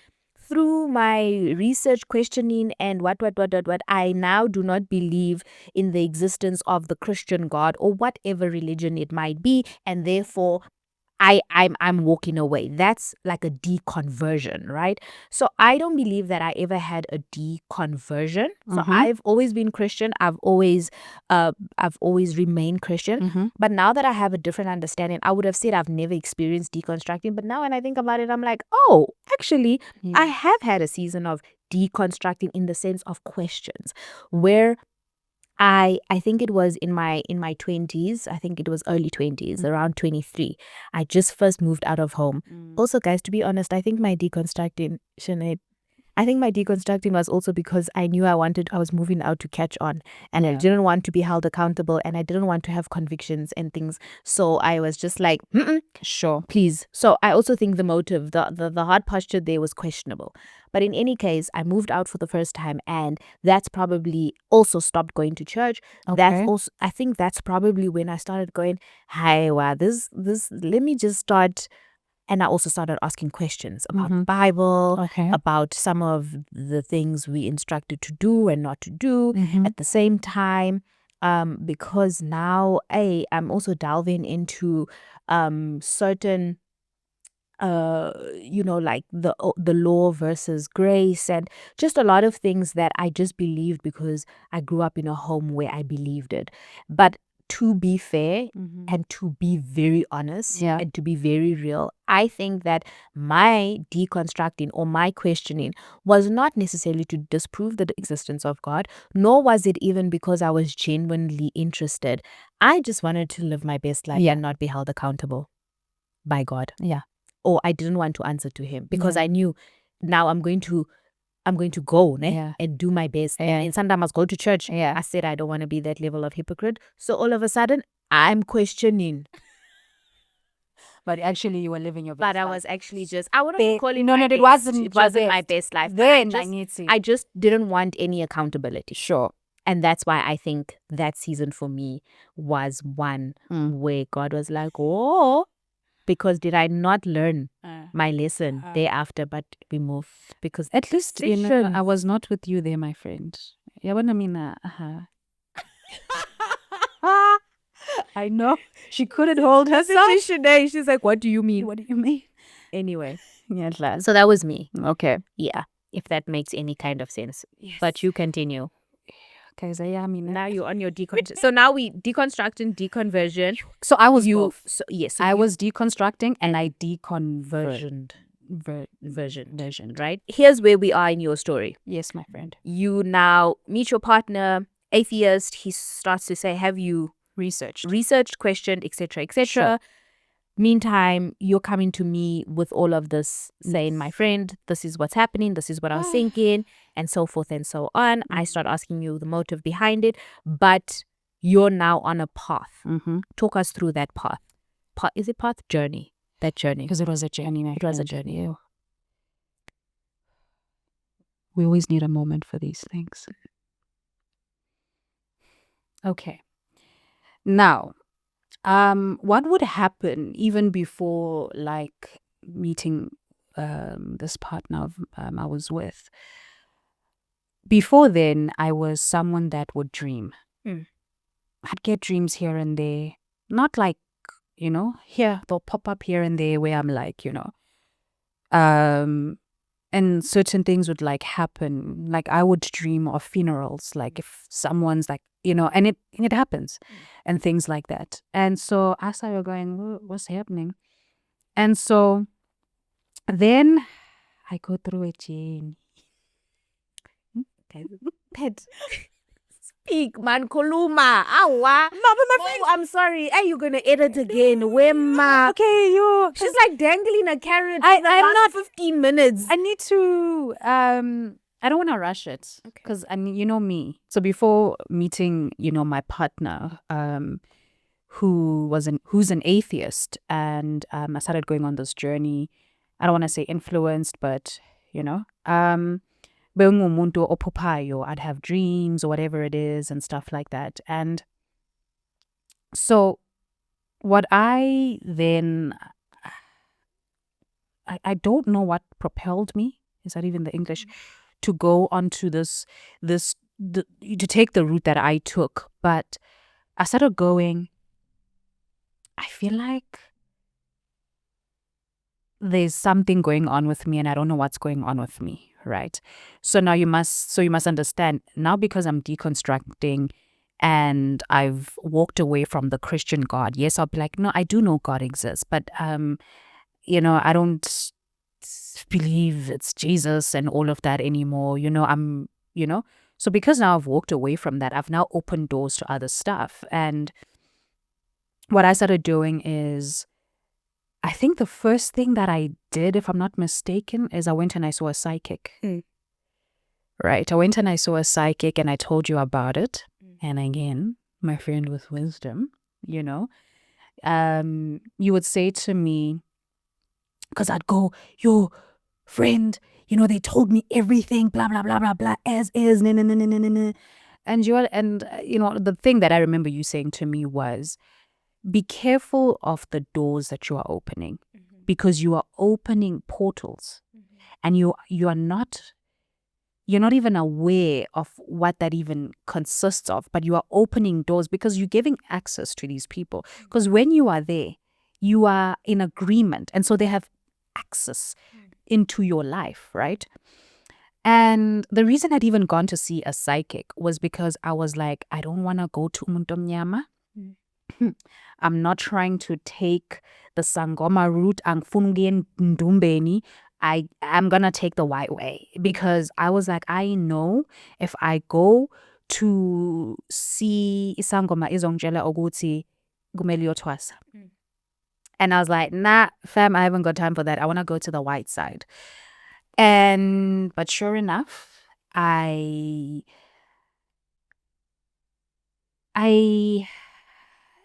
Speaker 2: Through my research, questioning, and what, I now do not believe in the existence of the Christian God or whatever religion it might be, and therefore I'm walking away. That's like a deconversion, right? So I don't believe that I ever had a deconversion. So I've always been Christian. I've always remained Christian. But now that I have a different understanding, I would have said I've never experienced deconstructing. But now when I think about it, I'm like, oh, actually, I have had a season of deconstructing in the sense of questions, where I think it was in my 20s. I think it was early 20s, around 23. I just first moved out of home. Also, guys, to be honest, I think my deconstructing, Sinead, I think my deconstructing was also because I knew I was moving out to catch on, and I didn't want to be held accountable, and I didn't want to have convictions and things. So I was just like, sure, please. So I also think the motive, the hard posture there was questionable. But in any case, I moved out for the first time, and that's probably also stopped going to church. That's also, I think that's probably when I started going, hey, wow, this, let me just start. And I also started asking questions about the Bible, about some of the things we instructed to do and not to do at the same time. Because now, I'm also delving into certain, like the law versus grace, and just a lot of things that I just believed because I grew up in a home where I believed it. But to be fair and to be very honest and to be very real, I think that my deconstructing or my questioning was not necessarily to disprove the existence of God, nor was it even because I was genuinely interested. I just wanted to live my best life and not be held accountable by God.
Speaker 1: Yeah.
Speaker 2: Or I didn't want to answer to him because I knew now I'm going to go and do my best. And sometimes I must go to church. I said I don't want to be that level of hypocrite. So all of a sudden, I'm questioning.
Speaker 1: But actually, you were living your best life.
Speaker 2: But I was actually just, I wouldn't call it
Speaker 1: no,
Speaker 2: my
Speaker 1: it
Speaker 2: best.
Speaker 1: wasn't.
Speaker 2: It wasn't my best life.
Speaker 1: Then
Speaker 2: I just didn't want any accountability.
Speaker 1: Sure.
Speaker 2: And that's why I think that season for me was one where God was like, oh, because did I not learn my lesson thereafter? But we moved because
Speaker 1: at least I was not with you there, my friend. Yeah, what I mean, I know she couldn't hold herself.
Speaker 2: She's like, what do you mean?
Speaker 1: What do you mean?
Speaker 2: Anyway,
Speaker 1: yeah,
Speaker 2: so that was me.
Speaker 1: Okay,
Speaker 2: yeah, if that makes any kind of sense. Yes. But you continue.
Speaker 1: Okay, so yeah, I mean,
Speaker 2: now you're on your so now we deconstructing, deconversion.
Speaker 1: So I was both.
Speaker 2: So, yes,
Speaker 1: I was deconstructing and I deconversioned.
Speaker 2: Version, right? Here's where we are in your story.
Speaker 1: Yes, my friend.
Speaker 2: You now meet your partner, atheist. He starts to say, have you
Speaker 1: researched,
Speaker 2: questioned, etc., etc. Sure. Meantime, you're coming to me with all of this, saying, my friend, this is what's happening, this is what I was thinking, and so forth and so on. I start asking you the motive behind it, but you're now on a path. Talk us through that path. Is it path? Journey. That journey.
Speaker 1: Because it was a journey.
Speaker 2: It was a journey.
Speaker 1: Yeah. We always need a moment for these things. Okay. Now, what would happen even before like meeting this partner I was with? Before then, I was someone that would dream. I'd get dreams here and there, not like, here they'll pop up here and there where I'm like, and certain things would like happen. Like I would dream of funerals, like if someone's like, and it happens and things like that. And so I started going, what's happening? And so then I go through a journey.
Speaker 2: Pet. Speak, man, Koluma. Awa. Oh, I'm sorry. Are you gonna edit again? Wema.
Speaker 1: Okay,
Speaker 2: she's like dangling a carrot. I'm not 15 minutes.
Speaker 1: I need to. I don't want to rush it because you know me. So before meeting, my partner, who's an atheist, and I started going on this journey. I don't want to say influenced, but I'd have dreams or whatever it is and stuff like that. And so what I then, I don't know what propelled me, is that even the English, to go onto to take the route that I took. But I started going, I feel like there's something going on with me and I don't know what's going on with me, right? So now you must understand, now because I'm deconstructing and I've walked away from the Christian God, yes, I'll be like, no, I do know God exists, but I don't believe it's Jesus and all of that anymore. So because now I've walked away from that, I've now opened doors to other stuff. And what I started doing is, I think the first thing that I did, if I'm not mistaken, is I went and I saw a psychic. Right. I went and I saw a psychic and I told you about it. And again, my friend with wisdom, you would say to me, because I'd go, yo, friend, they told me everything, blah, blah, blah, blah, blah, as is, nah, nah, nah, nah, nah, nah. And the thing that I remember you saying to me was, be careful of the doors that you are opening, because you are opening portals and you're not even aware of what that even consists of, but you are opening doors because you're giving access to these people. Because when you are there, you are in agreement. And so they have access into your life, right? And the reason I'd even gone to see a psychic was because I was like, I don't want to go to umuntu omnyama. I'm not trying to take the Sangoma route. Angifuni Ndumbeni. I'm gonna take the white way because I was like, I know if I go to see Isangoma izongitshela ukuthi kumele uyothwasa. And I was like, nah, fam, I haven't got time for that. I want to go to the white side. But sure enough, I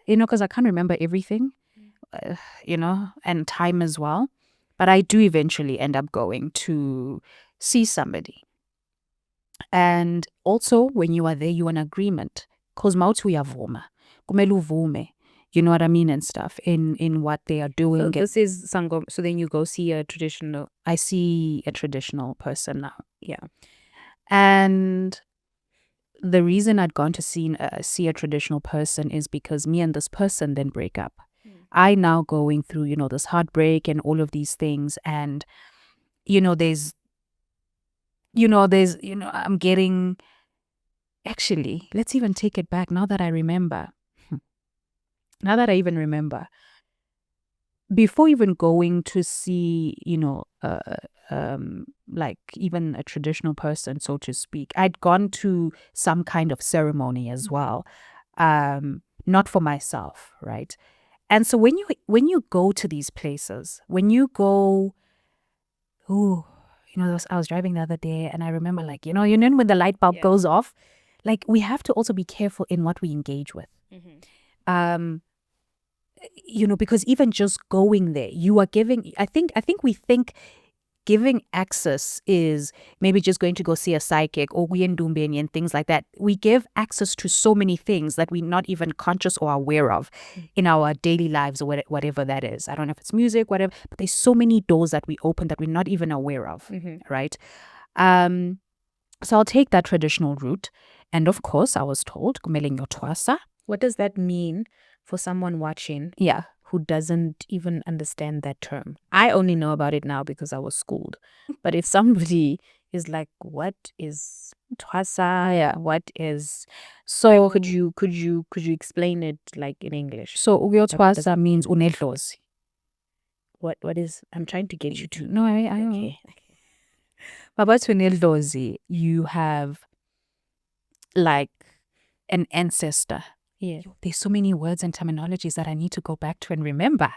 Speaker 1: because I can't remember everything, and time as well. But I do eventually end up going to see somebody. And also, when you are there, you're in agreement. Because mauthi uyavuma. Kumele uvume. You know what I mean? And stuff in what they are doing.
Speaker 2: So this is Sangom. So then you go see a traditional.
Speaker 1: I see a traditional person now.
Speaker 2: Yeah.
Speaker 1: And the reason I'd gone to see a traditional person is because me and this person then break up. I now going through, this heartbreak and all of these things. And, I'm getting, actually, let's even take it back now that I remember. Now that I even remember, before even going to see, like even a traditional person, so to speak, I'd gone to some kind of ceremony as well, not for myself, right? And so when you go to these places, when you go, I was driving the other day and I remember like, when the light bulb goes off, like we have to also be careful in what we engage with. Because even just going there, you are giving, I think we think giving access is maybe just going to go see a psychic or Dumbeni and things like that. We give access to so many things that we're not even conscious or aware of in our daily lives or whatever that is. I don't know if it's music, whatever, but there's so many doors that we open that we're not even aware of, right? So I'll take that traditional route. And of course, I was told, kumele ngiyothwasa.
Speaker 2: What does that mean for someone watching?
Speaker 1: Yeah.
Speaker 2: Who doesn't even understand that term? I only know about it now because I was schooled. But if somebody is like, what is Twasa?
Speaker 1: Yeah.
Speaker 2: What is... So could you explain it like in English?
Speaker 1: So Twasa means unedlozi.
Speaker 2: What is... I'm trying to get you to...
Speaker 1: No, I know.
Speaker 2: Okay.
Speaker 1: But unedlozi, you have like an ancestor.
Speaker 2: Yeah.
Speaker 1: There's so many words and terminologies that I need to go back to and remember.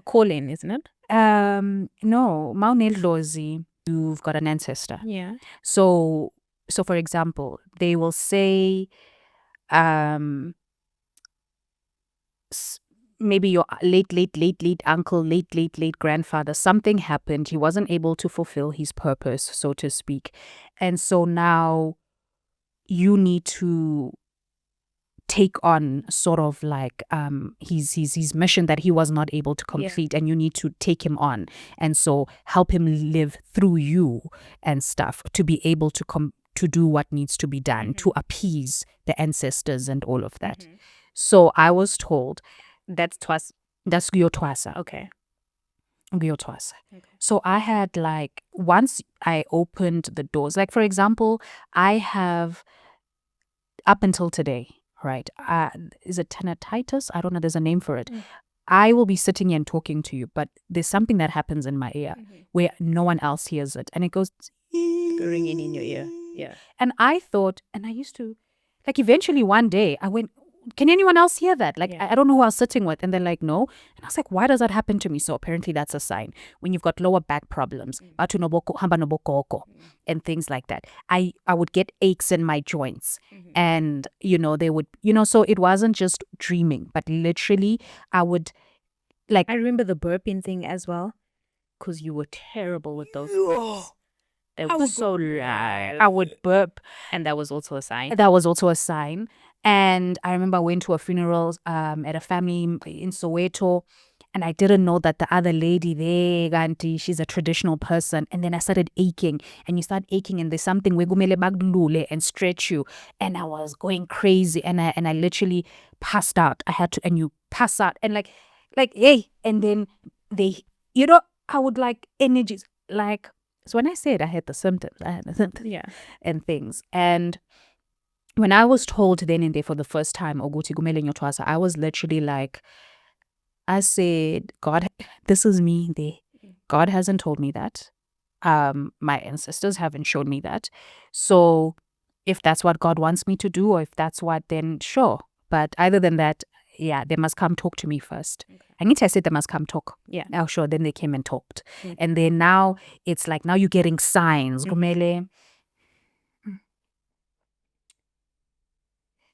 Speaker 2: Call-in, isn't it?
Speaker 1: No, Maunedlozi, you've got an ancestor.
Speaker 2: Yeah.
Speaker 1: So for example, they will say, maybe your late uncle, late grandfather, something happened. He wasn't able to fulfill his purpose, so to speak. And so now you need to take on sort of like his mission that he was not able to complete, and you need to take him on, and so help him live through you and stuff to be able to do what needs to be done, to appease the ancestors and all of that. So I was told
Speaker 2: that's
Speaker 1: Guyotwasa.
Speaker 2: Okay.
Speaker 1: Guyotwasa. Okay. So I had like, once I opened the doors, like for example, I have up until today, right? Is it tinnitus? I don't know. There's a name for it. I will be sitting here and talking to you, but there's something that happens in my ear where no one else hears it. And it goes
Speaker 2: ringing in your ear. Yeah.
Speaker 1: And I thought, and I used to, like eventually one day I went, can anyone else hear that? Like, I don't know who I was sitting with. And they're like, no. And I was like, why does that happen to me? So apparently that's a sign. When you've got lower back problems, and things like that. I would get aches in my joints. And, they would, so it wasn't just dreaming, but literally I would, like.
Speaker 2: I remember the burping thing as well, because you were terrible with those burps. They were so loud.
Speaker 1: I would burp.
Speaker 2: And that was also a sign.
Speaker 1: And I remember I went to a funeral at a family in Soweto, and I didn't know that the other lady there, auntie, she's a traditional person. And then I started aching, and you start aching, and there's something wegumele bagulule and stretch you. And I was going crazy, and I literally passed out. I had to, and you pass out, and like, hey, and then they, I would like energies, like. So when I said I had the symptoms,
Speaker 2: Yeah.
Speaker 1: and things, and when I was told then and there for the first time, Oguti Gumele Nyotwasa, I was literally like, I said, God, this is me there. God hasn't told me that. My ancestors haven't shown me that. So if that's what God wants me to do, or if that's what, then sure. But other than that, yeah, they must come talk to me first. I need to say they must come talk.
Speaker 2: Yeah.
Speaker 1: Oh, sure. Then they came and talked. And then now it's like, now you're getting signs. Gumele.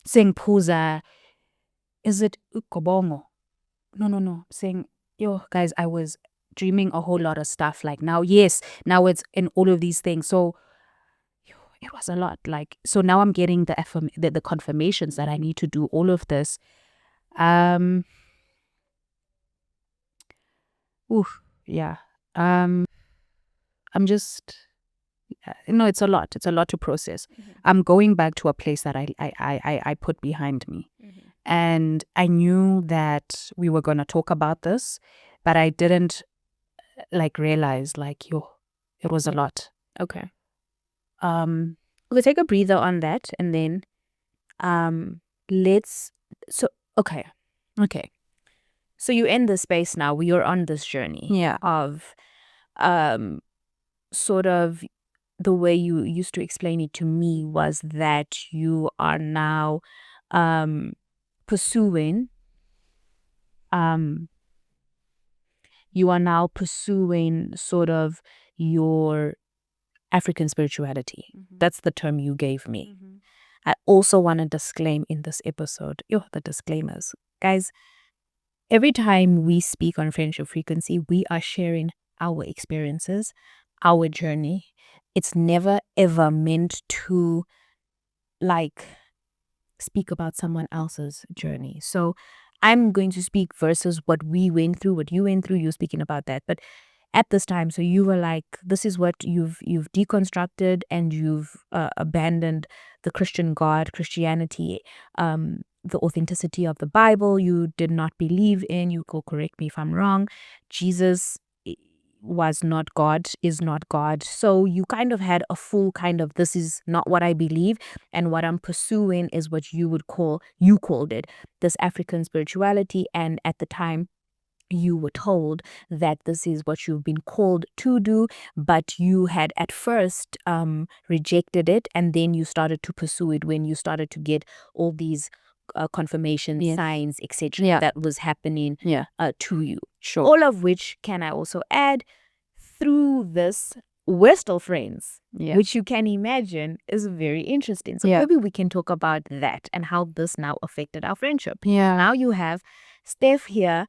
Speaker 1: Saying Puza, is it Ukobongo? No. Saying, yo, guys, I was dreaming a whole lot of stuff. Like now, yes, now it's in all of these things. So it was a lot. Like, so now I'm getting the confirmations that I need to do all of this. Yeah. I'm just, it's a lot. It's a lot to process. I'm going back to a place that I put behind me. And I knew that we were going to talk about this, but I didn't like realize like, it was a lot.
Speaker 2: Okay. We'll take a breather on that, and then okay. So you're in this space now. We are on this journey of sort of the way you used to explain it to me was that you are now pursuing sort of your African spirituality. That's the term you gave me. I also want to disclaim in this episode, the disclaimers. Guys, every time we speak on Friendship Frequency, we are sharing our experiences, our journey. It's never ever meant to like speak about someone else's journey. So I'm going to speak versus what we went through, what you went through, you're speaking about that. But at this time, so you were like, this is what you've deconstructed, and you've abandoned the Christian God, Christianity, the authenticity of the Bible you did not believe in. You will correct me if I'm wrong. Jesus was not God, is not God. So you kind of had a full kind of, this is not what I believe, and what I'm pursuing is what you called it, this African spirituality. And at the time, you were told that this is what you've been called to do, but you had at first rejected it, and then you started to pursue it when you started to get all these confirmation signs, etc. that was happening to you.
Speaker 1: Sure.
Speaker 2: All of which, can I also add, through this, we're still friends, which you can imagine is very interesting. So maybe we can talk about that and how this now affected our friendship. Now you have Steph here,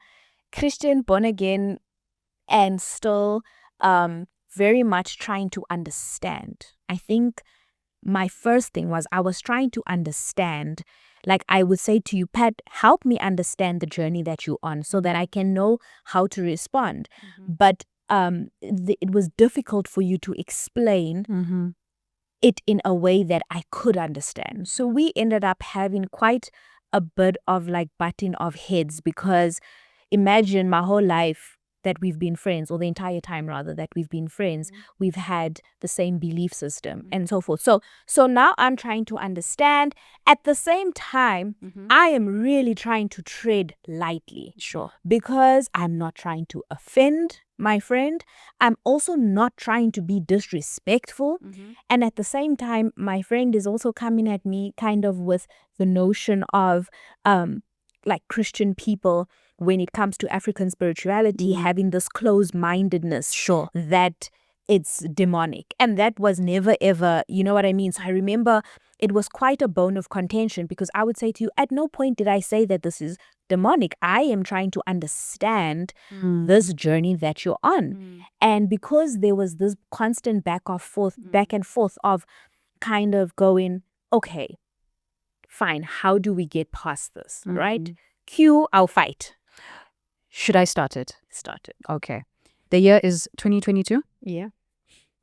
Speaker 2: Christian, born again, and still very much trying to understand. I think my first thing was I was trying to understand. Like I would say to you, Pat, help me understand the journey that you're on so that I can know how to respond. But it was difficult for you to explain it in a way that I could understand. So we ended up having quite a bit of like butting of heads, because imagine my whole life that we've been friends, or the entire time rather that we've been friends, we've had the same belief system and so forth. So now I'm trying to understand. At the same time, I am really trying to tread lightly.
Speaker 1: Sure.
Speaker 2: Because I'm not trying to offend my friend. I'm also not trying to be disrespectful. And at the same time, my friend is also coming at me kind of with the notion of like Christian people, when it comes to African spirituality, having this closed-mindedness that it's demonic. And that was never ever, you know what I mean? So I remember it was quite a bone of contention, because I would say to you, at no point did I say that this is demonic. I am trying to understand this journey that you're on. And because there was this constant back and forth of kind of going, okay, fine, how do we get past this, right? Cue our fight.
Speaker 1: Should I start it?
Speaker 2: Start it.
Speaker 1: Okay. The year is 2022?
Speaker 2: Yeah.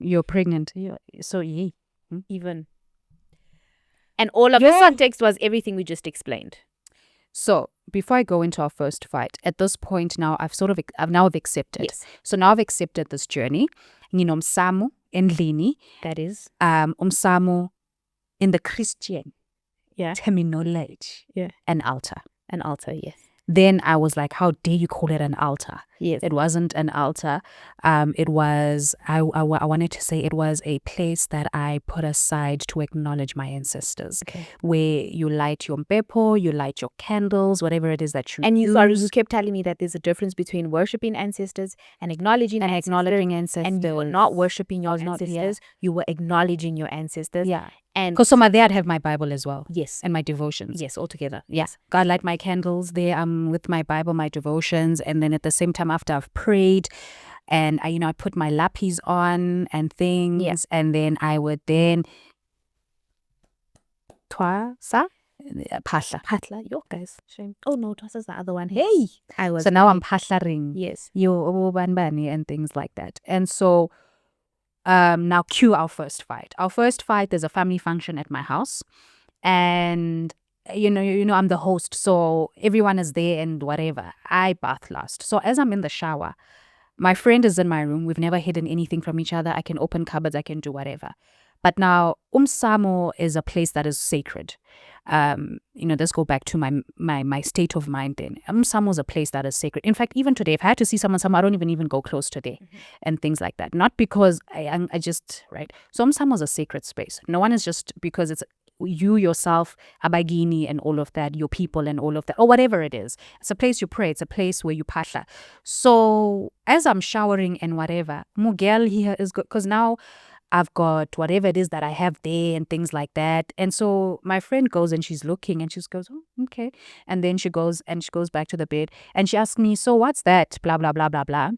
Speaker 1: You're pregnant.
Speaker 2: So, even. And all of the context was everything we just explained.
Speaker 1: So, before I go into our first fight, at this point now, I've now accepted.
Speaker 2: Yes.
Speaker 1: So now I've accepted this journey. Nginomsamo endlini.
Speaker 2: That is.
Speaker 1: Umsamo in the Christian
Speaker 2: Yeah.
Speaker 1: terminology.
Speaker 2: Yeah.
Speaker 1: An altar.
Speaker 2: An altar, yes.
Speaker 1: Then I was like, how dare you call it an altar?
Speaker 2: Yes.
Speaker 1: It wasn't an altar. It was, I wanted to say it was a place that I put aside to acknowledge my ancestors.
Speaker 2: Okay.
Speaker 1: Where you light your mpepo, you light your candles, whatever it is that you
Speaker 2: And
Speaker 1: use.
Speaker 2: you kept telling me that there's a difference between worshiping ancestors and acknowledging
Speaker 1: ancestors.
Speaker 2: And you were not worshiping your ancestors. You were acknowledging your ancestors.
Speaker 1: Yeah.
Speaker 2: And
Speaker 1: because so there I'd have my Bible as well.
Speaker 2: Yes.
Speaker 1: And my devotions.
Speaker 2: Yes, all together.
Speaker 1: Yes. God light my candles there. I'm with my Bible, my devotions. And then at the same time after I've prayed and I put my lapis on and things.
Speaker 2: Yeah.
Speaker 1: And then I would then Twasa?
Speaker 2: Patla. Yo, guys. Shame. Oh no, Twasa's the other one. Hey.
Speaker 1: So now I'm patlaring.
Speaker 2: Yes.
Speaker 1: Yo banbani and things like that. And so now cue our first fight. Our first fight, there's a family function at my house. And you know, I'm the host, so everyone is there and whatever. I bath last. So as I'm in the shower, my friend is in my room. We've never hidden anything from each other. I can open cupboards, I can do whatever. But now umsamo is a place that is sacred. Let's go back to my state of mind then. Umsamo is a place that is sacred. In fact, even today, if I had to see someone, I don't even go close today and things like that. Not because I just, right? So umsamo is a sacred space. No one is just because it's you, yourself, abagini and all of that, your people and all of that, or whatever it is. It's a place you pray. It's a place where you pasha. So as I'm showering and whatever, Mugel here is good because now I've got whatever it is that I have there and things like that. And so my friend goes and she's looking and she goes, oh, okay. And then she goes back to the bed and she asks me, so what's that? Blah, blah, blah, blah, blah.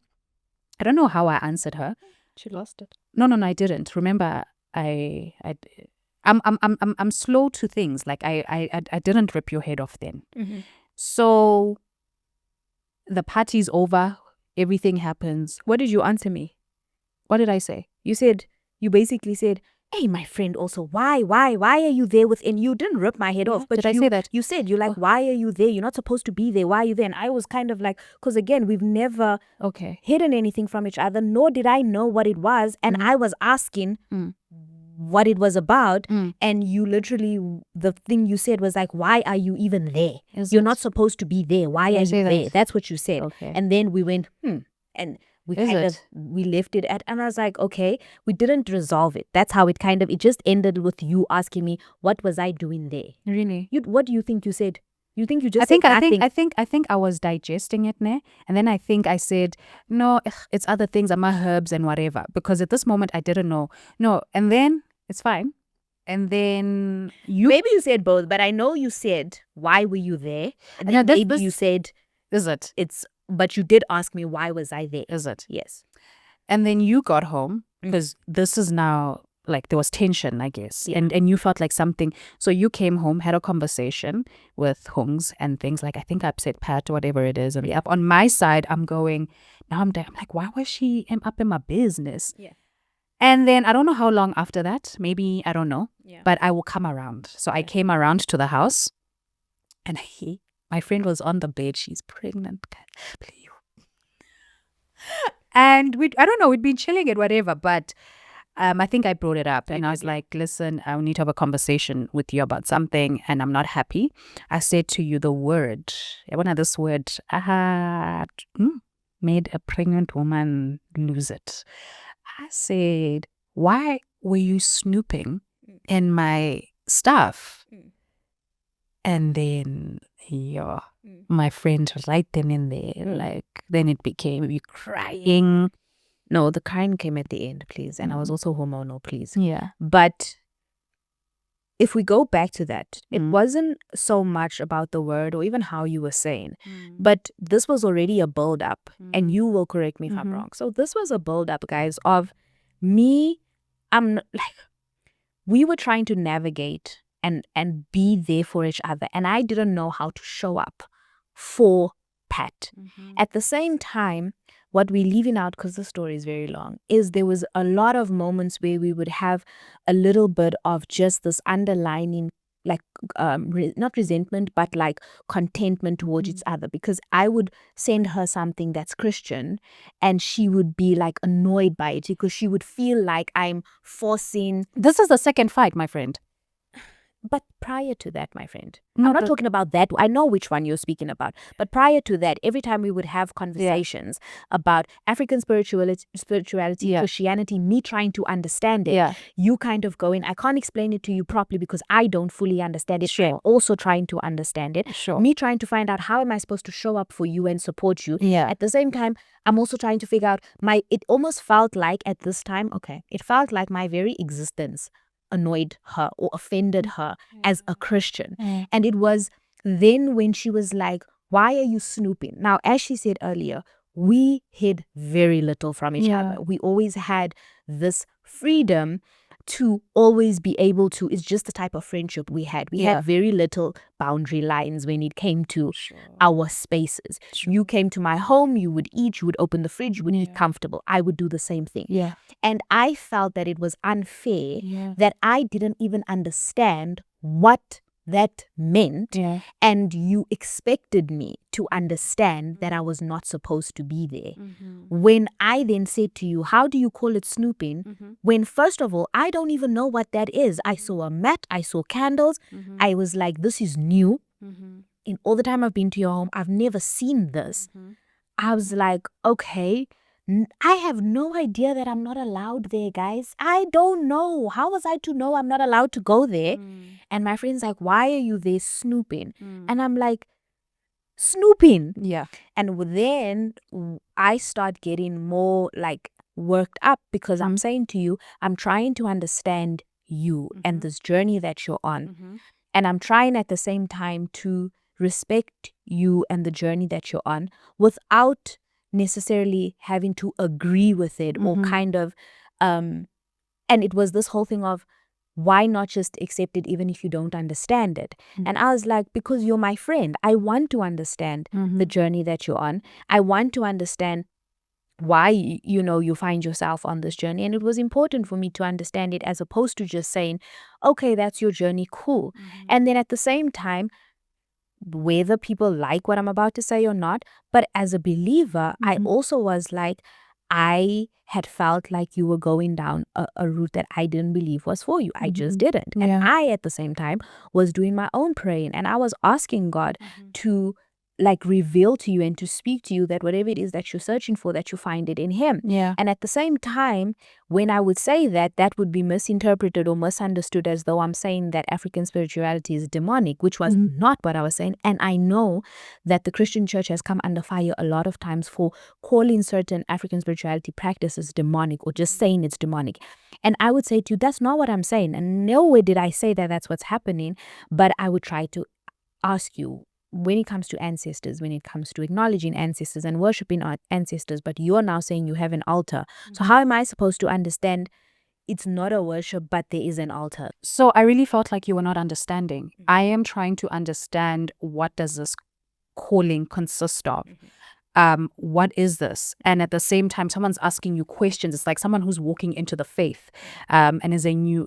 Speaker 1: I don't know how I answered her.
Speaker 2: She lost it.
Speaker 1: No, I didn't. Remember, I'm slow to things. Like I didn't rip your head off then.
Speaker 2: Mm-hmm.
Speaker 1: So the party's over. Everything happens.
Speaker 2: What did you answer me?
Speaker 1: What did I say?
Speaker 2: You basically said, hey, my friend, also, why are you there within? You didn't rip my head off. But
Speaker 1: did I say that?
Speaker 2: You said, you're like, why are you there? You're not supposed to be there. Why are you there? And I was kind of like, because again, we've never hidden anything from each other, nor did I know what it was. And I was asking what it was about. And you literally, the thing you said was like, why are you even there? You're not supposed to be there. Why are you there? That's what you said.
Speaker 1: Okay.
Speaker 2: And then we went, and we left it at, and I was like, okay, we didn't resolve it. That's how it just ended with you asking me, what was I doing there?
Speaker 1: Really?
Speaker 2: What do you think you said? You think you just
Speaker 1: I think I was digesting it, ne? And then I think I said, no, it's other things, I'm herbs and whatever. Because at this moment I didn't know. No, and then it's fine. And then
Speaker 2: maybe you said both, but I know you said, why were you there? And then you said,
Speaker 1: is it?
Speaker 2: But you did ask me, why was I there?
Speaker 1: Is it?
Speaker 2: Yes.
Speaker 1: And then you got home because this is now like there was tension, I guess. Yeah. And you felt like something. So you came home, had a conversation with Hungs and things like, I think I upset Pat or whatever it is. And on my side, I'm going, now I'm like, why was she up in my business?
Speaker 2: Yeah.
Speaker 1: And then I don't know how long after that, maybe, I don't know, but I will come around. So I came around to the house and my friend was on the bed. She's pregnant. And I don't know, we'd been chilling and whatever, but I think I brought it up and I was like, listen, I need to have a conversation with you about something and I'm not happy. I said to you the word, this word made a pregnant woman lose it. I said, why were you snooping in my stuff? And then my friend was right then and there, like, then it became you crying.
Speaker 2: No, the crying came at the end, please. And I was also hormonal, please.
Speaker 1: Yeah.
Speaker 2: But if we go back to that, it wasn't so much about the word or even how you were saying, but this was already a build up, and you will correct me if I'm wrong. So this was a build up, guys, of me. We were trying to navigate and be there for each other. And I didn't know how to show up for Pat. At the same time, what we're leaving out, because the story is very long, is there was a lot of moments where we would have a little bit of just this underlining, like, not resentment, but like contentment towards each other. Because I would send her something that's Christian and she would be like annoyed by it because she would feel like I'm forcing.
Speaker 1: This is the second fight, my friend.
Speaker 2: But prior to that, my friend, I'm not talking about that. I know which one you're speaking about. But prior to that, every time we would have conversations about African spirituality, Christianity, me trying to understand it, you kind of going, I can't explain it to you properly because I don't fully understand it. I'm also trying to understand it. Me trying to find out how am I supposed to show up for you and support you. At the same time, I'm also trying to figure out it almost felt like at this time, it felt like my very existence annoyed her or offended her as a Christian. And it was then when she was like, why are you snooping? Now, as she said earlier, we hid very little from each other. We always had this freedom to always be able to, it's just the type of friendship we had. We had very little boundary lines when it came to our spaces. You came to my home, you would eat, you would open the fridge, you would eat comfortable. I would do the same thing. And I felt that it was unfair that I didn't even understand what that meant, and you expected me to understand that I was not supposed to be there. When I then said to you, how do you call it snooping? When first of all, I don't even know what that is. I saw a mat, I saw candles. I was like, this is new. In all the time I've been to your home, I've never seen this. I was like, okay, I have no idea that I'm not allowed there, guys. I don't know. How was I to know I'm not allowed to go there? And my friend's like, why are you there snooping? And I'm like, snooping? And then I start getting more like worked up because I'm saying to you, I'm trying to understand you and this journey that you're on. And I'm trying at the same time to respect you and the journey that you're on without necessarily having to agree with it or kind of and it was this whole thing of why not just accept it even if you don't understand it. And I was like, because you're my friend, I want to understand the journey that you're on. I want to understand why you find yourself on this journey, and it was important for me to understand it as opposed to just saying, okay, that's your journey, cool. And then at the same time, whether people like what I'm about to say or not, but as a believer, I also was like, I had felt like you were going down a route that I didn't believe was for you. I just didn't. And I, at the same time, was doing my own praying, and I was asking God to like reveal to you and to speak to you that whatever it is that you're searching for, that you find it in him. And at the same time, when I would say that, that would be misinterpreted or misunderstood as though I'm saying that African spirituality is demonic, which was not what I was saying. And I know that the Christian church has come under fire a lot of times for calling certain African spirituality practices demonic or just saying it's demonic. And I would say to you, that's not what I'm saying. And nowhere did I say that that's what's happening, but I would try to ask you, when it comes to ancestors, when it comes to acknowledging ancestors and worshiping our ancestors, but you're now saying you have an altar. So how am I supposed to understand it's not a worship, but there is an altar?
Speaker 1: So I really felt like you were not understanding. I am trying to understand, what does this calling consist of? What is this? And at the same time, someone's asking you questions. It's like someone who's walking into the faith and is a new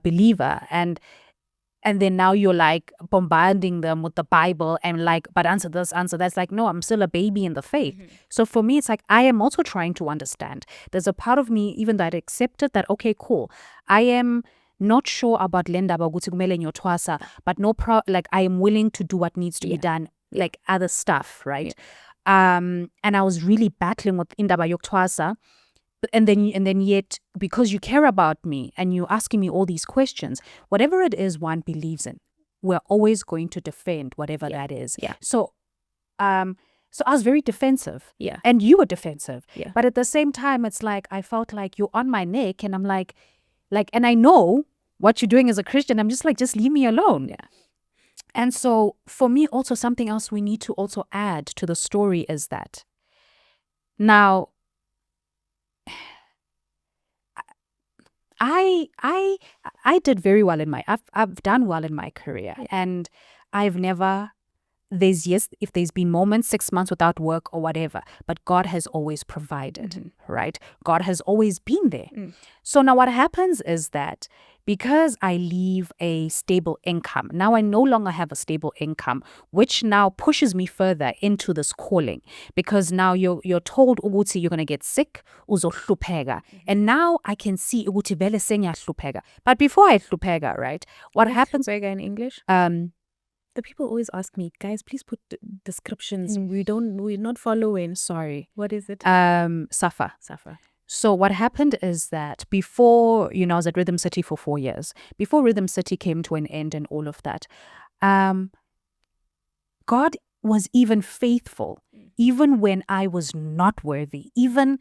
Speaker 1: believer, and then now you're like bombarding them with the Bible and like, but answer this, answer that's like, no, I'm still a baby in the faith. So for me, it's like, I am also trying to understand. There's a part of me even that accepted that, okay, cool. I am not sure about lendaba ukuthi kumele ngiyothwasa, but like I am willing to do what needs to be done, like other stuff, right? And I was really battling with indaba yokuthwasa. And then yet, because you care about me and you're asking me all these questions, whatever it is one believes in, we're always going to defend whatever that is. So I was very defensive. And you were defensive. But at the same time, it's like I felt like you're on my neck, and I'm like, and I know what you're doing as a Christian. I'm just like, just leave me alone. And so for me, also something else we need to also add to the story is that now, I did very well I've done well in my career, and I've never if there's been moments, 6 months without work or whatever, but God has always provided, right? God has always been there. So now what happens is that because I leave a stable income, now I no longer have a stable income, which now pushes me further into this calling, because now you're told ukuthi you're going to get sick, uzohlupheka. And now I can see ukuthi vele sengiyahlupeka. But before I hlupheka, right? What happens
Speaker 2: in English? The people always ask me, guys, please put descriptions. We're not following.
Speaker 1: Sorry.
Speaker 2: What is it?
Speaker 1: Suffer. So what happened is that before, I was at Rhythm City for 4 years. Before Rhythm City came to an end and all of that, God was even faithful, even when I was not worthy. Even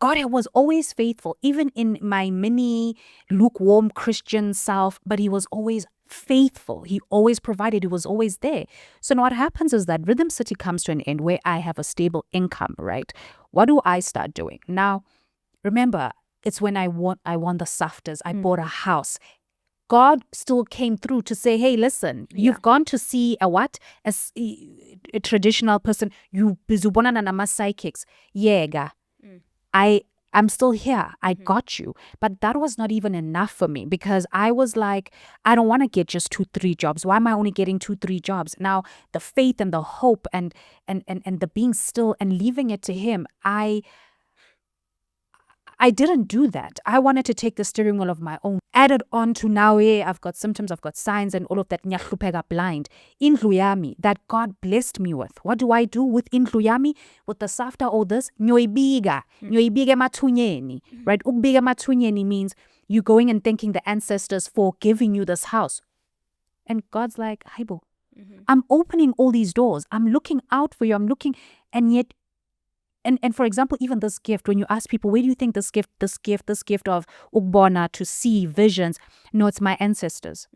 Speaker 1: God was always faithful, even in my mini lukewarm Christian self, but he was always faithful. He always provided. He was always there. So now what happens is that Rhythm City comes to an end where I have a stable income, right? What do I start doing? Now, remember, it's when I won the SAFTAs. I bought a house. God still came through to say, hey, listen, you've gone to see a traditional person. You bizubona na nama psychics. Yega. I'm still here. I got you. But that was not even enough for me, because I was like, I don't want to get just 2-3 jobs. Why am I only getting 2-3 jobs? Now, the faith and the hope and the being still and leaving it to him, I didn't do that. I wanted to take the steering wheel of my own. Added on to now, I've got symptoms, I've got signs and all of that. Nyahlupeka blind. Indlu yami that God blessed me with. What do I do with indlu yami? With the SAFTA, all this? Nyoibiga matunyeni. Right? Ukbiga matunyeni means you going and thanking the ancestors for giving you this house. And God's like, Haibo, I'm opening all these doors. I'm looking out for you. I'm looking, and yet And for example, even this gift, when you ask people, where do you think this gift of Ugbona to see visions? No, it's my ancestors.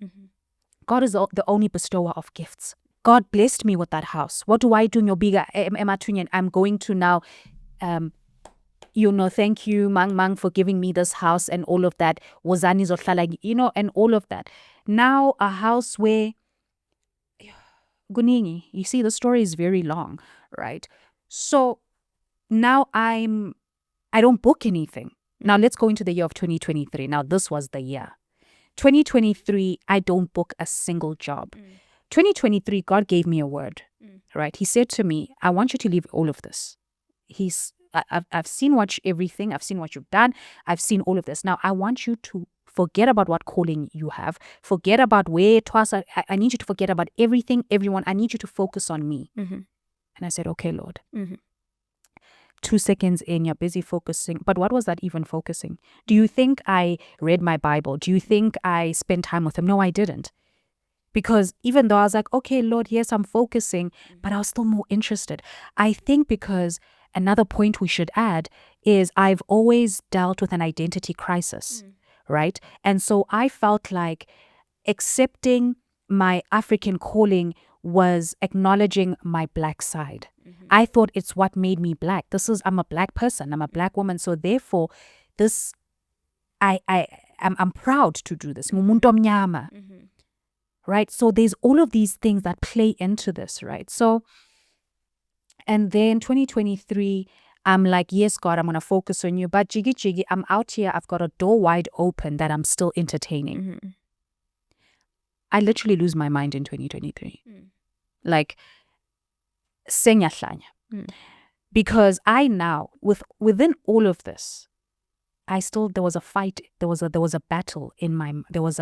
Speaker 1: God is the only bestower of gifts. God blessed me with that house. What do I do? I'm going to now, thank you, Mang, for giving me this house and all of that. Wozani zohlala, and all of that. Now a house where, Guningi, you see, the story is very long, right? So now I don't book anything. Now let's go into the year of 2023. Now this was the year. 2023, I don't book a single job. 2023, God gave me a word, right? He said to me, I want you to leave all of this. I've seen everything. I've seen what you've done. I've seen all of this. Now I want you to forget about what calling you have. Forget about where it was. I need you to forget about everything, everyone. I need you to focus on me. And I said, okay, Lord. 2 seconds in, you're busy focusing. But what was that even focusing? Do you think I read my Bible? Do you think I spent time with him? No, I didn't. Because even though I was like, okay, Lord, yes, I'm focusing, but I was still more interested. I think because another point we should add is I've always dealt with an identity crisis, right? And so I felt like accepting my African calling was acknowledging my black side. I thought it's what made me black. I'm a black person. I'm a black woman. So therefore, I'm proud to do this. Ngumuntu omnyama. Right? So there's all of these things that play into this, right? So, and then 2023, I'm like, yes, God, I'm going to focus on you. But jiggy, I'm out here. I've got a door wide open that I'm still entertaining. I literally lose my mind in 2023. Like, senyahlanya. Because I now, within all of this, there was a fight, there was a battle there was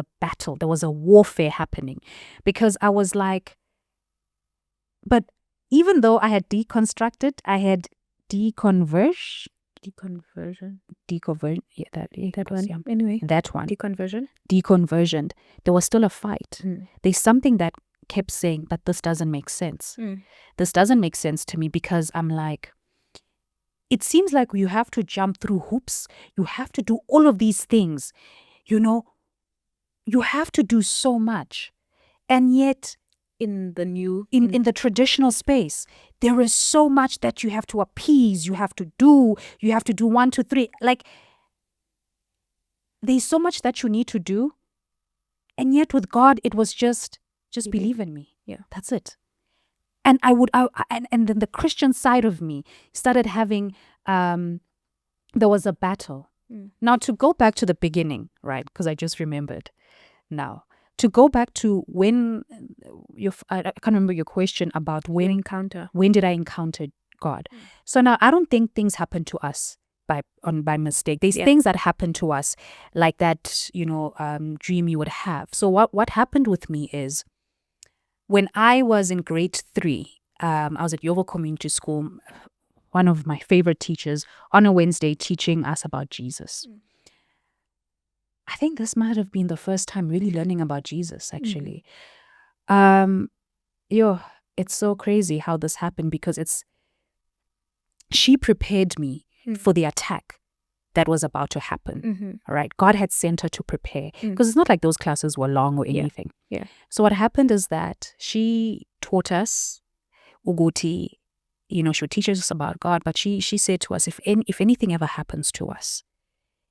Speaker 1: a warfare happening. Because I was like, but even though I had deconstructed, I had deconversion. Yeah, that one. Yeah.
Speaker 2: Anyway,
Speaker 1: that one.
Speaker 2: Deconversion.
Speaker 1: There was still a fight. There's something that kept saying, but this doesn't make sense. This doesn't make sense to me, because I'm like, it seems like you have to jump through hoops. You have to do all of these things. You have to do so much. And yet,
Speaker 2: in
Speaker 1: the traditional space, there is so much that you have to appease, you have to do 1, 2, 3. Like, there's so much that you need to do. And yet with God, it was just believe in me.
Speaker 2: Yeah.
Speaker 1: That's it. And and then the Christian side of me started having, there was a battle. Now, to go back to the beginning, right? Because I just remembered now. To go back to when I can't remember your question about when did I encounter God. So now I don't think things happen to us by mistake. There's things that happen to us, like that, dream you would have. So what happened with me is, when I was in grade 3, I was at Yeovil Community School, one of my favorite teachers, on a Wednesday teaching us about Jesus. I think this might have been the first time really learning about Jesus, actually. It's so crazy how this happened, because she prepared me for the attack that was about to happen. All right. God had sent her to prepare, because it's not like those classes were long or anything.
Speaker 2: Yeah.
Speaker 1: So what happened is that she taught us Uguti, she would teach us about God, but she said to us, if anything ever happens to us,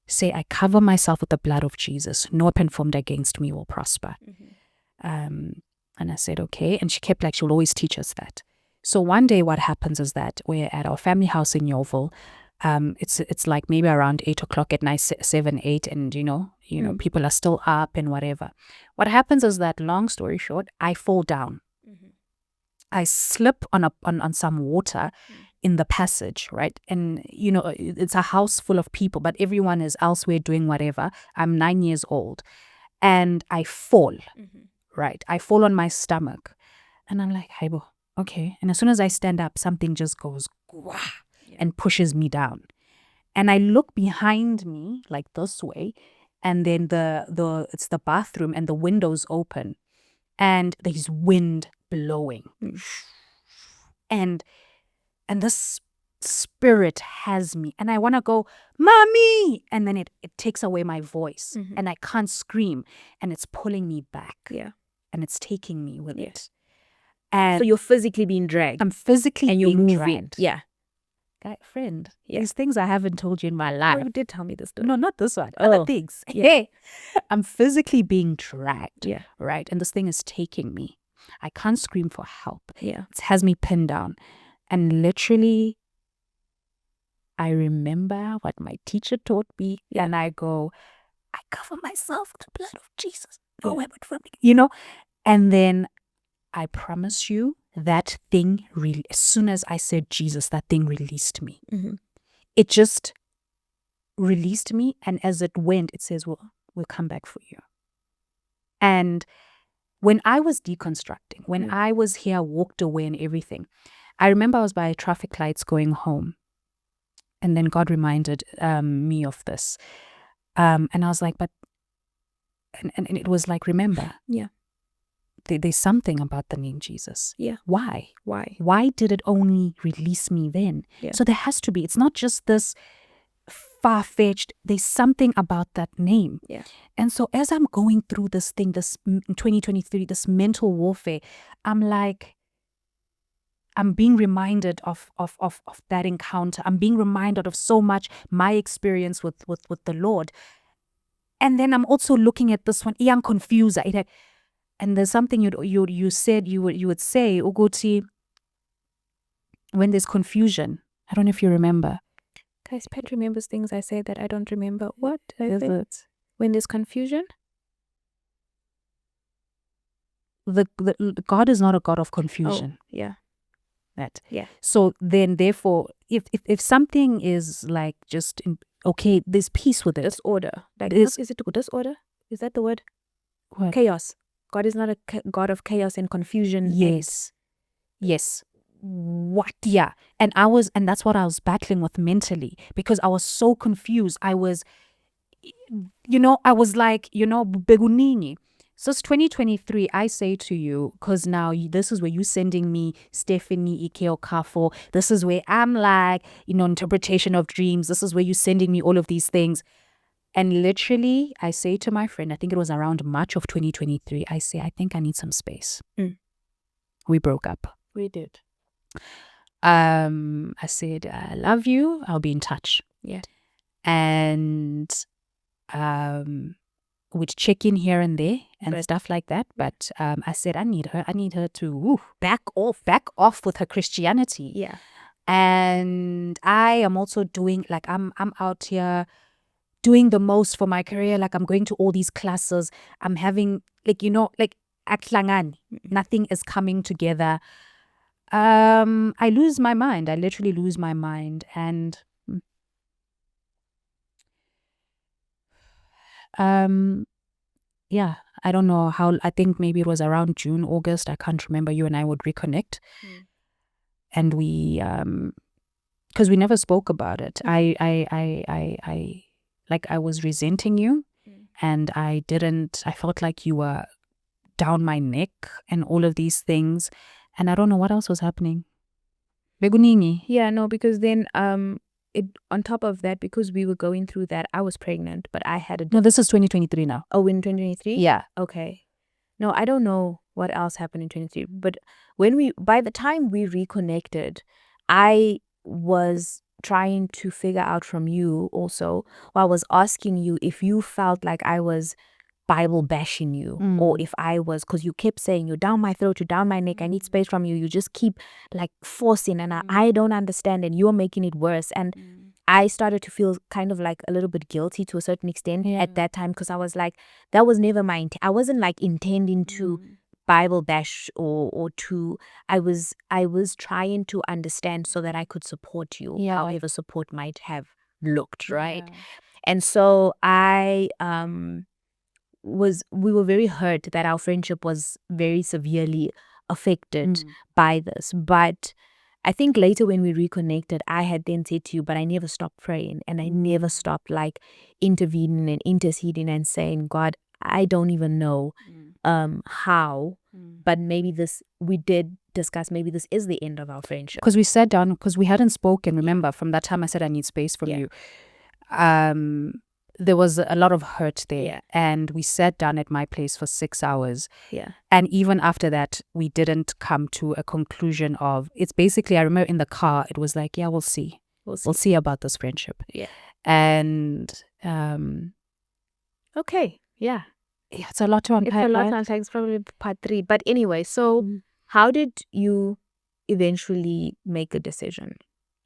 Speaker 1: say, I cover myself with the blood of Jesus. No weapon formed against me will prosper. And I said, okay. And she kept she'll always teach us that. So one day what happens is that we're at our family house in Yeovil. It's like maybe around 8 o'clock at night, 7, 8, and people are still up and whatever. What happens is that, long story short, I fall down. I slip on some water in the passage, right? And, it's a house full of people, but everyone is elsewhere doing whatever. I'm 9 years old and I fall, right? I fall on my stomach and I'm like, Haibo, okay. And as soon as I stand up, something just goes and pushes me down. And I look behind me like this way, and then it's the bathroom and the windows open and there's wind blowing. And this spirit has me, and I want to go, Mommy! And then it takes away my voice, and I can't scream, and it's pulling me back.
Speaker 2: Yeah.
Speaker 1: And it's taking me with it. And
Speaker 2: so you're physically being dragged.
Speaker 1: I'm physically
Speaker 2: and you're
Speaker 1: being
Speaker 2: moving.
Speaker 1: dragged.
Speaker 2: Yeah.
Speaker 1: Friend, these things I haven't told you in my life.
Speaker 2: Oh, you did tell me this story.
Speaker 1: No, not this one.
Speaker 2: Oh.
Speaker 1: Other things.
Speaker 2: Yeah.
Speaker 1: I'm physically being dragged.
Speaker 2: Yeah.
Speaker 1: Right? And this thing is taking me. I can't scream for help.
Speaker 2: Yeah.
Speaker 1: It has me pinned down. And literally, I remember what my teacher taught me. Yeah. And I go, I cover myself with the blood of Jesus. No weapon formed against. And then I promise you, that thing really, as soon as I said Jesus, that thing released me. It just released me, and as it went, it says, we'll come back for you. And when I was deconstructing, when I was here, walked away and everything, I remember I was by traffic lights going home, and then God reminded me of this. And I was like, and it was like, remember.
Speaker 2: Yeah.
Speaker 1: There's something about the name Jesus.
Speaker 2: Yeah.
Speaker 1: Why?
Speaker 2: Why
Speaker 1: did it only release me then?
Speaker 2: Yeah.
Speaker 1: So there has to be. It's not just this far-fetched. There's something about that name.
Speaker 2: Yeah.
Speaker 1: And so as I'm going through this thing, this 2023, this mental warfare, I'm like, I'm being reminded of that encounter. I'm being reminded of so much my experience with the Lord. And then I'm also looking at this one, Ian Confuser. And there's something you said you would say, Uguti, when there's confusion. I don't know if you remember.
Speaker 2: Guys, Pat remembers things I say that I don't remember. What
Speaker 1: Is it?
Speaker 2: When there's confusion?
Speaker 1: The God is not a God of confusion.
Speaker 2: Oh, yeah.
Speaker 1: That.
Speaker 2: Yeah.
Speaker 1: So then, therefore, if something is like just okay, there's peace with it.
Speaker 2: Disorder. Like,
Speaker 1: is
Speaker 2: it disorder? Is that the word?
Speaker 1: What?
Speaker 2: Chaos. God is not a God of chaos and confusion.
Speaker 1: Yes. Yes. What? Yeah. And that's what I was battling with mentally, because I was so confused. I was like, begunini. So it's 2023, I say to you, because now this is where you're sending me Stephanie Ike Okafo. This is where I'm like, interpretation of dreams. This is where you're sending me all of these things. And literally, I say to my friend, I think it was around March of 2023, I say, I think I need some space. We broke up.
Speaker 2: We did.
Speaker 1: I said, I love you. I'll be in touch.
Speaker 2: Yeah.
Speaker 1: And we'd check in here and there and stuff like that. But I said, I need her to back off with her Christianity.
Speaker 2: Yeah.
Speaker 1: And I am also doing, like, I'm out here doing the most for my career. Like, I'm going to all these classes. I'm having, like, aklangani. Nothing is coming together. I lose my mind. I literally lose my mind. And yeah, I don't know how. I think maybe it was around June, August. I can't remember. You and I would reconnect. And we because we never spoke about it. I like, I was resenting you, and I felt like you were down my neck and all of these things, and I don't know what else was happening. Beguningi.
Speaker 2: Yeah, no, because then it, on top of that, because we were going through that, I was pregnant, but I had a
Speaker 1: No, this is 2023 now.
Speaker 2: Oh, in 2023?
Speaker 1: Yeah.
Speaker 2: Okay. No, I don't know what else happened in 2023, but by the time we reconnected, I was trying to figure out from you also, or I was asking you if you felt like I was Bible bashing you, or if I was, because you kept saying, you're down my throat, you're down my neck, I need space from you. You just keep like forcing, and I don't understand, and you're making it worse. And I started to feel kind of like a little bit guilty to a certain extent at that time, because I was like, that was never my I wasn't like intending to Bible bash or to, I was trying to understand so that I could support you, however support might have looked, right? And so we were very hurt that our friendship was very severely affected by this. But I think later when we reconnected, I had then said to you, but I never stopped praying, and I never stopped like intervening and interceding and saying, God, I don't even know how, but maybe we did discuss, maybe this is the end of our friendship.
Speaker 1: Because we sat down, because we hadn't spoken, remember, from that time I said I need space from you. There was a lot of hurt there, and we sat down at my place for 6 hours. And even after that, we didn't come to a conclusion of, it's basically, I remember in the car, it was like, we'll see about this friendship. And
Speaker 2: okay,
Speaker 1: it's a lot to unpack.
Speaker 2: It's a lot to unpack. It's probably part 3. But anyway, so how did you eventually make a decision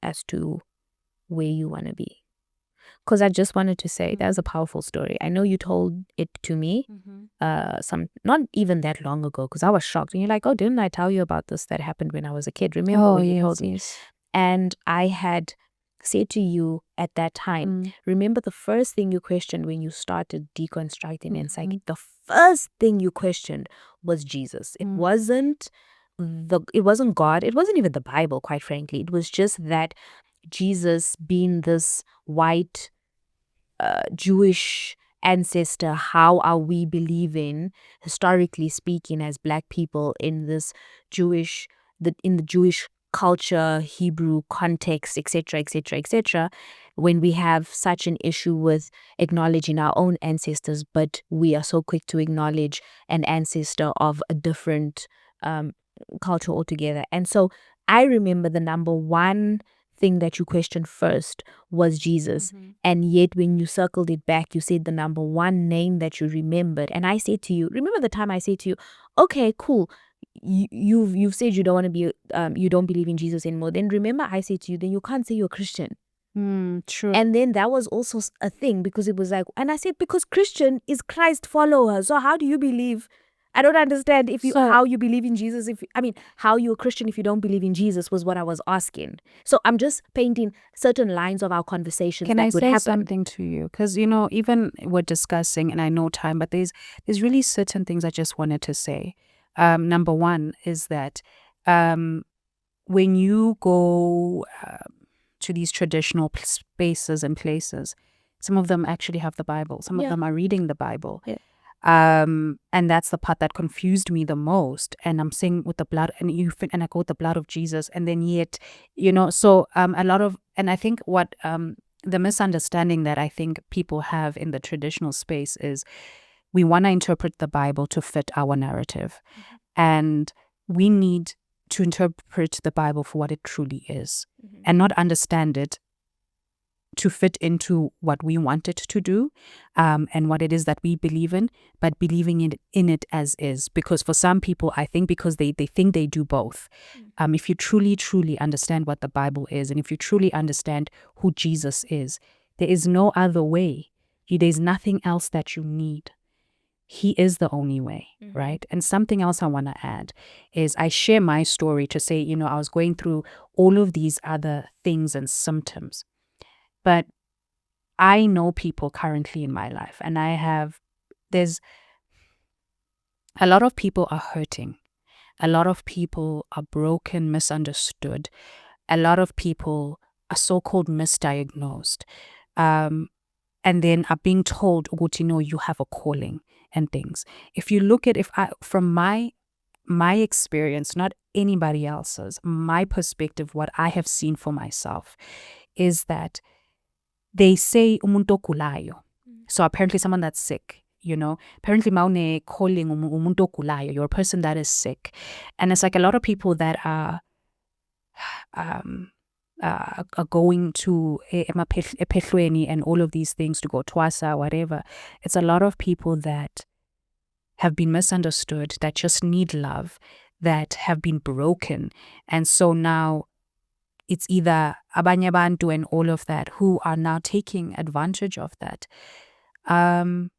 Speaker 2: as to where you want to be? Because I just wanted to say that was a powerful story. I know you told it to me not even that long ago, because I was shocked. And you're like, oh, didn't I tell you about this that happened when I was a kid? Remember when you told me? And I had said to you at that time, remember the first thing you questioned when you started deconstructing and psychic, the first thing you questioned was Jesus. It wasn't God. It wasn't even the Bible, quite frankly. It was just that Jesus, being this white Jewish ancestor, how are we believing, historically speaking, as Black people in this in the Jewish culture, Hebrew context, etc., etc., etc., when we have such an issue with acknowledging our own ancestors, but we are so quick to acknowledge an ancestor of a different culture altogether. And so I remember the number one thing that you questioned first was Jesus. And yet when you circled it back, you said the number one name that you remembered. And I said to you, remember the time I said to you, okay, cool, you've said you don't want to be you don't believe in Jesus anymore. Then remember I said to you, then you can't say you're a Christian.
Speaker 1: True.
Speaker 2: And then that was also a thing, because it was like, and I said, because Christian is Christ follower, so how do you believe? I don't understand how you believe in Jesus. How you're a Christian if you don't believe in Jesus was what I was asking. So I'm just painting certain lines of our conversations.
Speaker 1: Can I say something to you? Because, even we're discussing, and I know time, but there's really certain things I just wanted to say. Number one is that when you go to these traditional spaces and places, some of them actually have the Bible. Some of them are reading the Bible. And that's the part that confused me the most. And I'm saying with the blood, and I go with the blood of Jesus, and then yet, so a lot of, and I think what the misunderstanding that I think people have in the traditional space is we want to interpret the Bible to fit our narrative, and we need to interpret the Bible for what it truly is, and not understand it to fit into what we want it to do, and what it is that we believe in, but believing in it as is. Because for some people, I think because they think they do both. If you truly understand what the Bible is, and if you truly understand who Jesus is, there is no other way. There's nothing else that you need. He is the only way, right? And something else I want to add is I share my story to say, I was going through all of these other things and symptoms. But I know people currently in my life, and there's a lot of people are hurting. A lot of people are broken, misunderstood. A lot of people are so-called misdiagnosed. And then are being told, you have a calling and things. If you look at, from my experience, not anybody else's, my perspective, what I have seen for myself is that they say umuntu ogulayo. So apparently someone that's sick, apparently maune calling umuntu ogulayo, you're a person that is sick. And it's like a lot of people that are going to ephehlweni and all of these things, to go twasa, whatever. It's a lot of people that have been misunderstood, that just need love, that have been broken. And so now it's either abanye bantu and all of that who are now taking advantage of that. And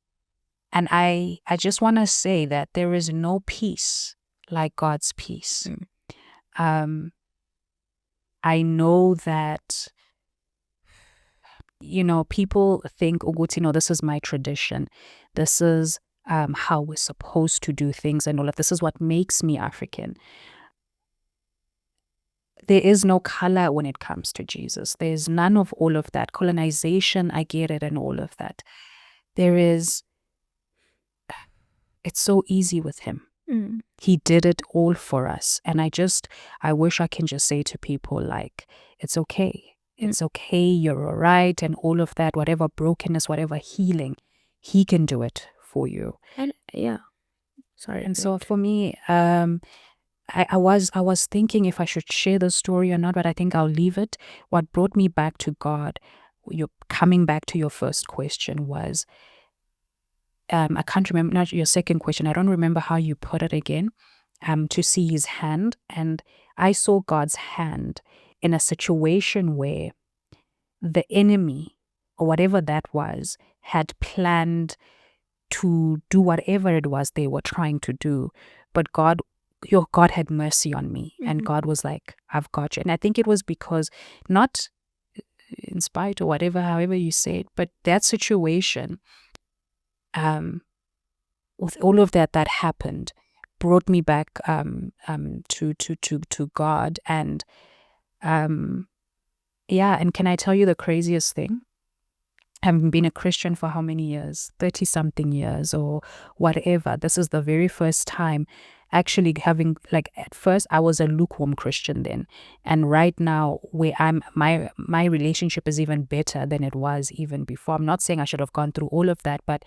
Speaker 1: I just want to say that there is no peace like God's peace. I know that, people think, this is my tradition. This is how we're supposed to do things and all of this is what makes me African. There is no color when it comes to Jesus. There's none of all of that. Colonization, I get it, and all of that. It's so easy with him. He did it all for us. And I wish I can just say to people, like, it's okay. It's okay. You're all right. And all of that, whatever brokenness, whatever healing, he can do it for you.
Speaker 2: And sorry.
Speaker 1: And so for me, I was thinking if I should share the story or not, but I think I'll leave it. What brought me back to God, you're coming back to your first question was, I can't remember, not your second question. I don't remember how you put it again, to see his hand. And I saw God's hand in a situation where the enemy, or whatever that was, had planned to do whatever it was they were trying to do. But God had mercy on me. And God was like, I've got you. And I think it was because, not in spite or whatever, however you say it, but that situation, with all of that happened, brought me back to God. And and can I tell you the craziest thing? Having been a Christian for how many years? 30-something years or whatever. This is the very first time actually having, like, at first I was a lukewarm Christian then. And right now where my relationship is even better than it was even before. I'm not saying I should have gone through all of that, but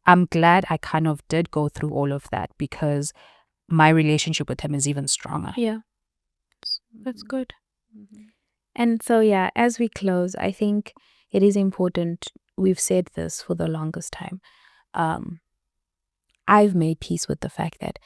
Speaker 1: I'm glad I kind of did go through all of that, because my relationship with him is even stronger.
Speaker 2: Yeah. That's good. And so, as we close, I think it is important. We've said this for the longest time. I've made peace with the fact that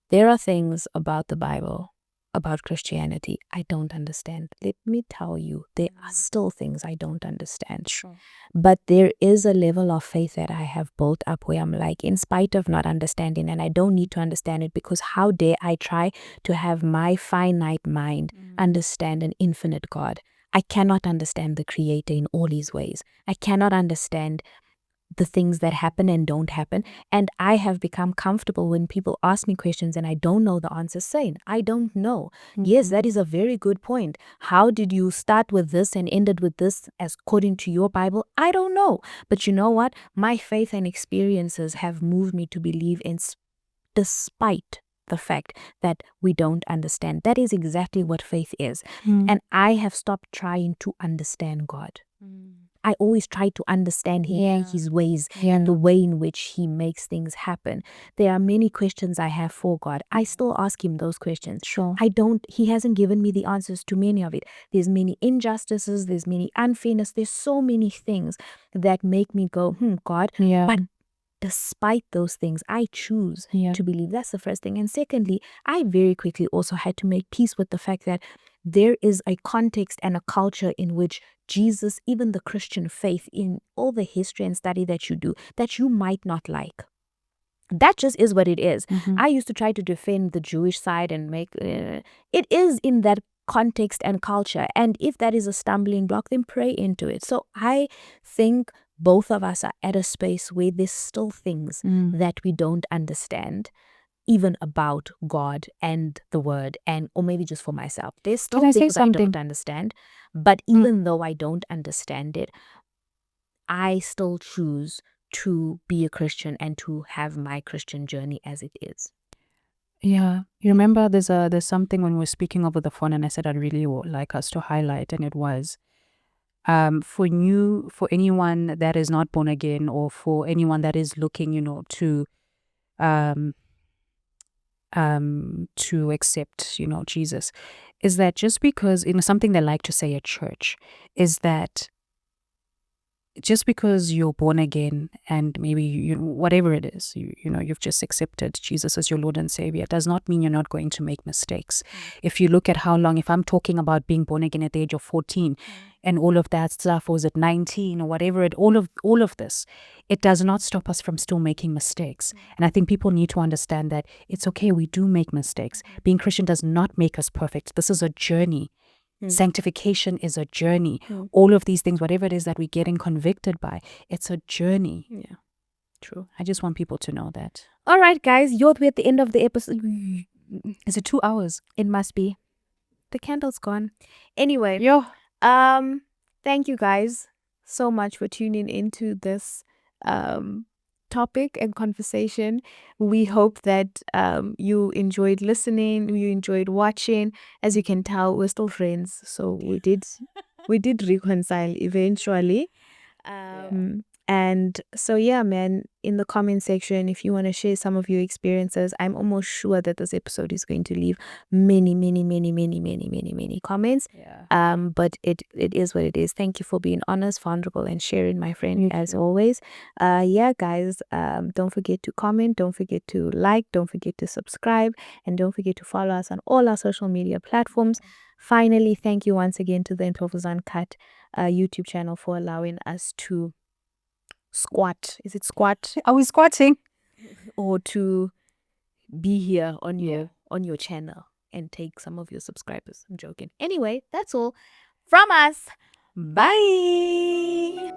Speaker 2: there are things about the Bible, about Christianity, I don't understand. Let me tell you, there are still things I don't understand.
Speaker 1: Sure.
Speaker 2: But there is a level of faith that I have built up where I'm like, in spite of not understanding, and I don't need to understand it, because how dare I try to have my finite mind understand an infinite God? I cannot understand the Creator in all his ways. I cannot understand the things that happen and don't happen. And I have become comfortable when people ask me questions and I don't know the answer, saying, I don't know. Yes, that is a very good point. How did you start with this and ended with this as according to your Bible? I don't know. But you know what? My faith and experiences have moved me to believe in, despite the fact that we don't understand. That is exactly what faith is. And I have stopped trying to understand God. I always try to understand his ways, the way in which he makes things happen. There are many questions I have for God. I still ask him those questions.
Speaker 1: Sure.
Speaker 2: He hasn't given me the answers to many of it. There's many injustices, there's many unfairness, there's so many things that make me go, God.
Speaker 1: Yeah.
Speaker 2: But despite those things, I choose to believe. That's the first thing. And secondly, I very quickly also had to make peace with the fact that there is a context and a culture in which Jesus, even the Christian faith, in all the history and study that you do, that you might not like. That just is what it is. I used to try to defend the Jewish side and make it is in that context and culture. And if that is a stumbling block, then pray into it. So I think both of us are at a space where there's still things that we don't understand, even about God and the word, and or maybe just for myself. There's still things I don't understand. But even though I don't understand it, I still choose to be a Christian and to have my Christian journey as it is.
Speaker 1: Yeah. You remember there's something when we were speaking over the phone and I said I'd really like us to highlight, and it was for anyone that is not born again, or for anyone that is looking, to accept, Jesus, is that just because, something they like to say at church is that just because you're born again and maybe whatever it is, you've just accepted Jesus as your Lord and Savior, does not mean you're not going to make mistakes. If you look at how long, if I'm talking about being born again at the age of 14 and all of that stuff, or was it 19 or whatever, all of this, it does not stop us from still making mistakes. And I think people need to understand that it's okay, we do make mistakes. Being Christian does not make us perfect. This is a journey. Sanctification is a journey. All of these things, whatever it is that we're getting convicted by, it's a journey.
Speaker 2: Yeah, true.
Speaker 1: I just want people to know that.
Speaker 2: All right, guys, we're at the end of the episode.
Speaker 1: Is it 2 hours?
Speaker 2: It must be. The candle's gone. Anyway, thank you guys so much for tuning into this topic and conversation. We hope that you enjoyed listening, you enjoyed watching. As you can tell, we're still friends, so we did reconcile eventually. And so man, in the comment section, if you want to share some of your experiences, I'm almost sure that this episode is going to leave many comments. But it is what it is. Thank you for being honest, vulnerable, and sharing, my friend, as always. Guys, don't forget to comment, don't forget to like, don't forget to subscribe, and don't forget to follow us on all our social media platforms. Finally, thank you once again to the Improvers Uncut YouTube channel for allowing us to squat. Is it squat?
Speaker 1: Are we squatting?
Speaker 2: Or to be here on your channel and take some of your subscribers. I'm joking. Anyway, that's all from us.
Speaker 1: Bye.